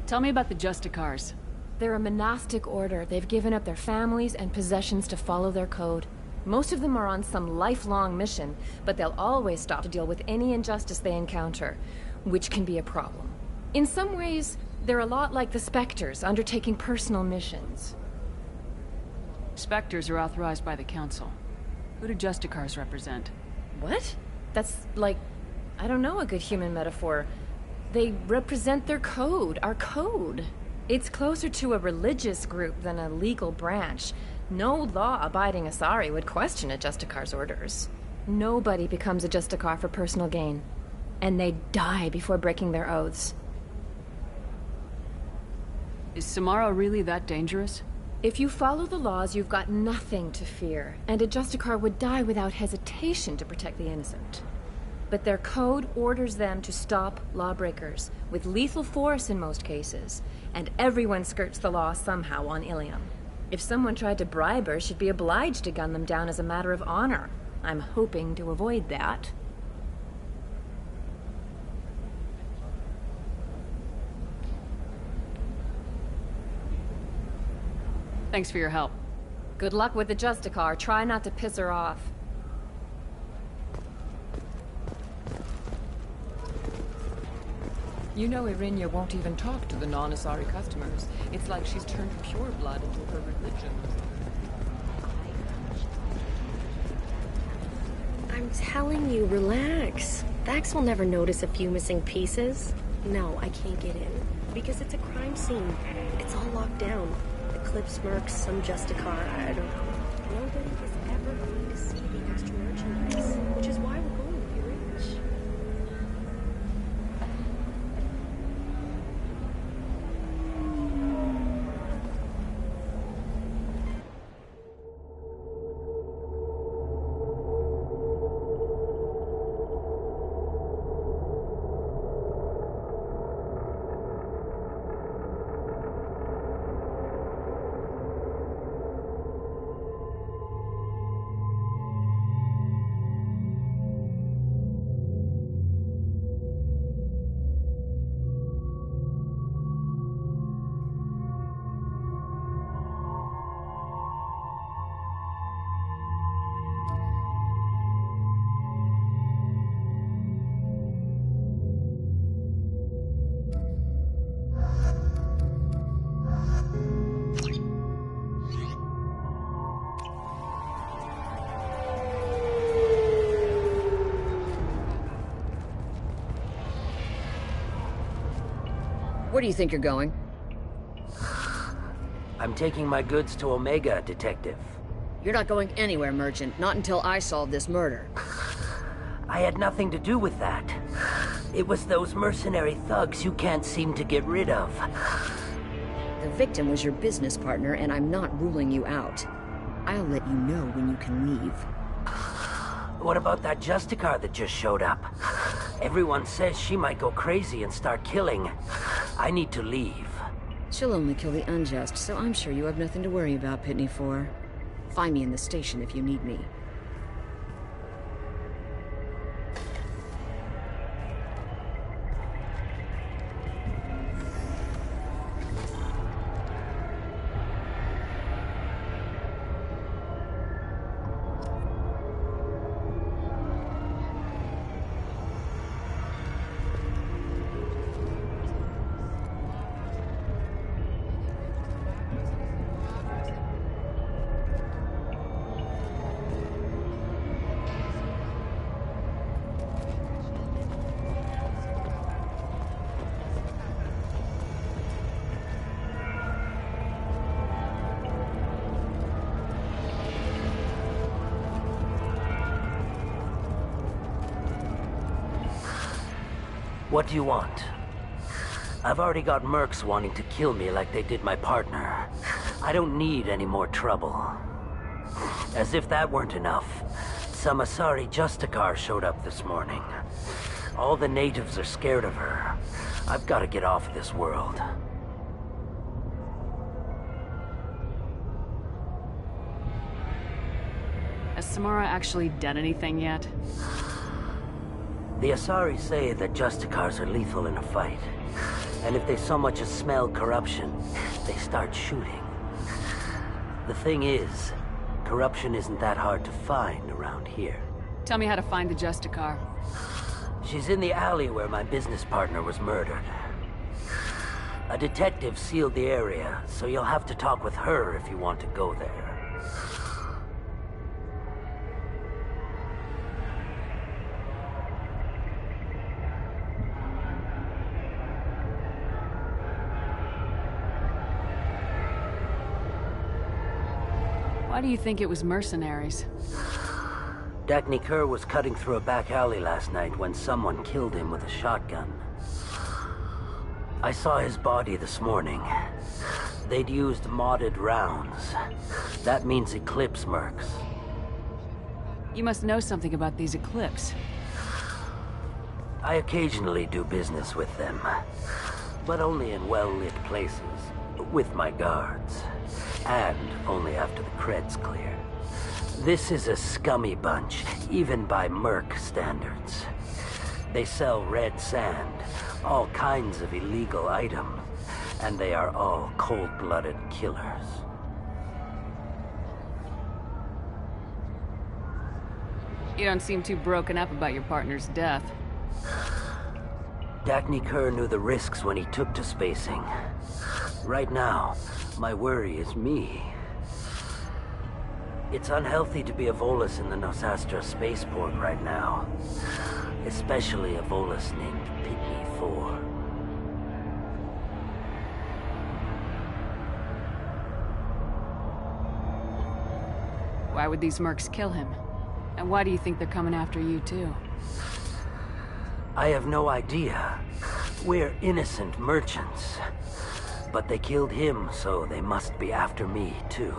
Tell me about the Justicars. They're a monastic order. They've given up their families and possessions to follow their code. Most of them are on some lifelong mission, but they'll always stop to deal with any injustice they encounter, which can be a problem. In some ways, they're a lot like the Spectres, undertaking personal missions. Spectres are authorized by the Council. Who do Justicars represent? What? That's like, I don't know a good human metaphor. They represent their code, our code. It's closer to a religious group than a legal branch. No law-abiding Asari would question a Justicar's orders. Nobody becomes a Justicar for personal gain. And they die before breaking their oaths. Is Samara really that dangerous? If you follow the laws, you've got nothing to fear. And a Justicar would die without hesitation to protect the innocent. But their code orders them to stop lawbreakers, with lethal force in most cases. And everyone skirts the law somehow on Ilium. If someone tried to bribe her, she'd be obliged to gun them down as a matter of honor. I'm hoping to avoid that. Thanks for your help. Good luck with the Justicar. Try not to piss her off. You know Irinia won't even talk to the non-Asari customers. It's like she's turned pure blood into her religion. I'm telling you, relax. Vax will never notice a few missing pieces. No, I can't get in. Because it's a crime scene. It's all locked down. Eclipse mercs, some Justicar, I don't know. Nobody is ever going to see the extra merchandise. Which is why we're going to be rich. Where do you think you're going? I'm taking my goods to Omega, Detective. You're not going anywhere, Merchant. Not until I solve this murder. I had nothing to do with that. It was those mercenary thugs you can't seem to get rid of. The victim was your business partner, and I'm not ruling you out. I'll let you know when you can leave. What about that Justicar that just showed up? Everyone says she might go crazy and start killing. I need to leave. She'll only kill the unjust, so I'm sure you have nothing to worry about, Pitney 4. Find me in the station if you need me. What do you want? I've already got mercs wanting to kill me like they did my partner. I don't need any more trouble. As if that weren't enough, some Asari Justicar showed up this morning. All the natives are scared of her. I've got to get off this world. Has Samara actually done anything yet? The Asari say that Justicars are lethal in a fight. And if they so much as smell corruption, they start shooting. The thing is, corruption isn't that hard to find around here. Tell me how to find the Justicar. She's in the alley where my business partner was murdered. A detective sealed the area, so you'll have to talk with her if you want to go there. Why do you think it was mercenaries? Dagny Kerr was cutting through a back alley last night when someone killed him with a shotgun. I saw his body this morning. They'd used modded rounds. That means Eclipse mercs. You must know something about these Eclipse. I occasionally do business with them, but only in well-lit places, with my guards. And only after the cred's clear. This is a scummy bunch, even by merc standards. They sell red sand, all kinds of illegal items, and they are all cold-blooded killers. You don't seem too broken up about your partner's death. Dagny Kerr knew the risks when he took to spacing. Right now, my worry is me. It's unhealthy to be a Volus in the Nosastra spaceport right now. Especially a Volus named Pygmy 4. Why would these mercs kill him? And why do you think they're coming after you too? I have no idea. We're innocent merchants. But they killed him, so they must be after me, too.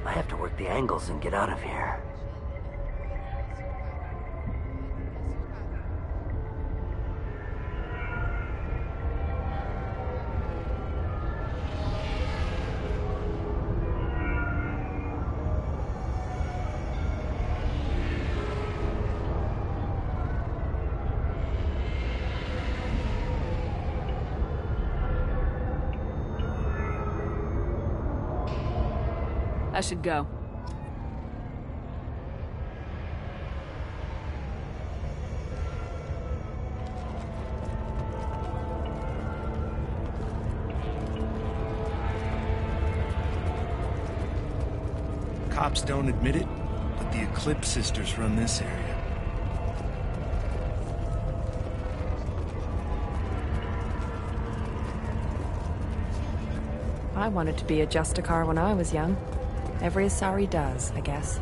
I have to work the angles and get out of here. I should go. Cops don't admit it, but the Eclipse sisters run this area. I wanted to be a Justicar when I was young. Every Asari does, I guess.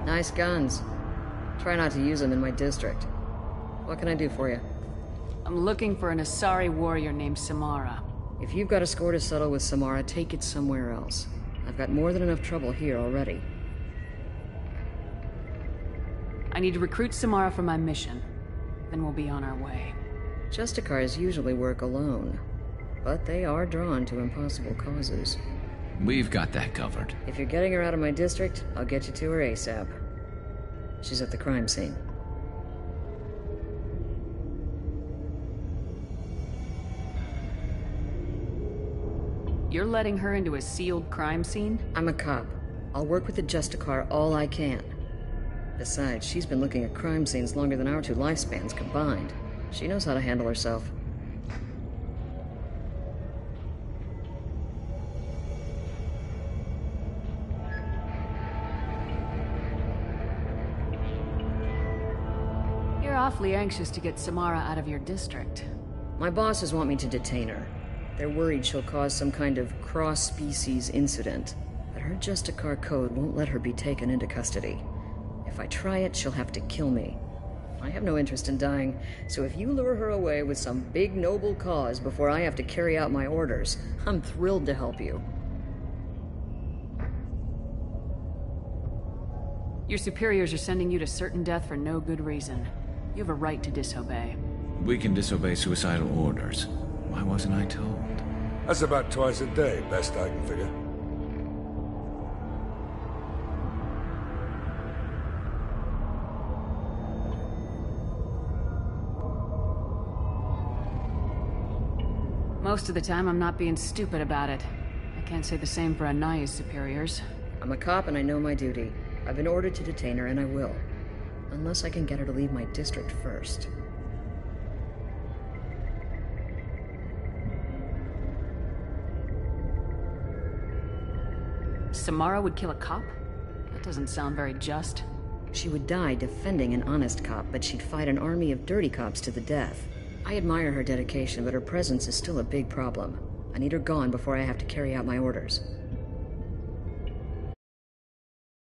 Nice guns. Try not to use them in my district. What can I do for you? I'm looking for an Asari warrior named Samara. If you've got a score to settle with Samara, take it somewhere else. I've got more than enough trouble here already. I need to recruit Samara for my mission. Then we'll be on our way. Justicars usually work alone, but they are drawn to impossible causes. We've got that covered. If you're getting her out of my district, I'll get you to her ASAP. She's at the crime scene. You're letting her into a sealed crime scene? I'm a cop. I'll work with the Justicar all I can. Besides, she's been looking at crime scenes longer than our two lifespans combined. She knows how to handle herself. They're awfully anxious to get Samara out of your district. My bosses want me to detain her. They're worried she'll cause some kind of cross-species incident. But her Justicar code won't let her be taken into custody. If I try it, she'll have to kill me. I have no interest in dying, so if you lure her away with some big noble cause before I have to carry out my orders, I'm thrilled to help you. Your superiors are sending you to certain death for no good reason. You have a right to disobey. We can disobey suicidal orders. Why wasn't I told? That's about twice a day, best I can figure. Most of the time, I'm not being stupid about it. I can't say the same for Anaya's superiors. I'm a cop and I know my duty. I've been ordered to detain her and I will. Unless I can get her to leave my district first. Samara would kill a cop? That doesn't sound very just. She would die defending an honest cop, but she'd fight an army of dirty cops to the death. I admire her dedication, but her presence is still a big problem. I need her gone before I have to carry out my orders.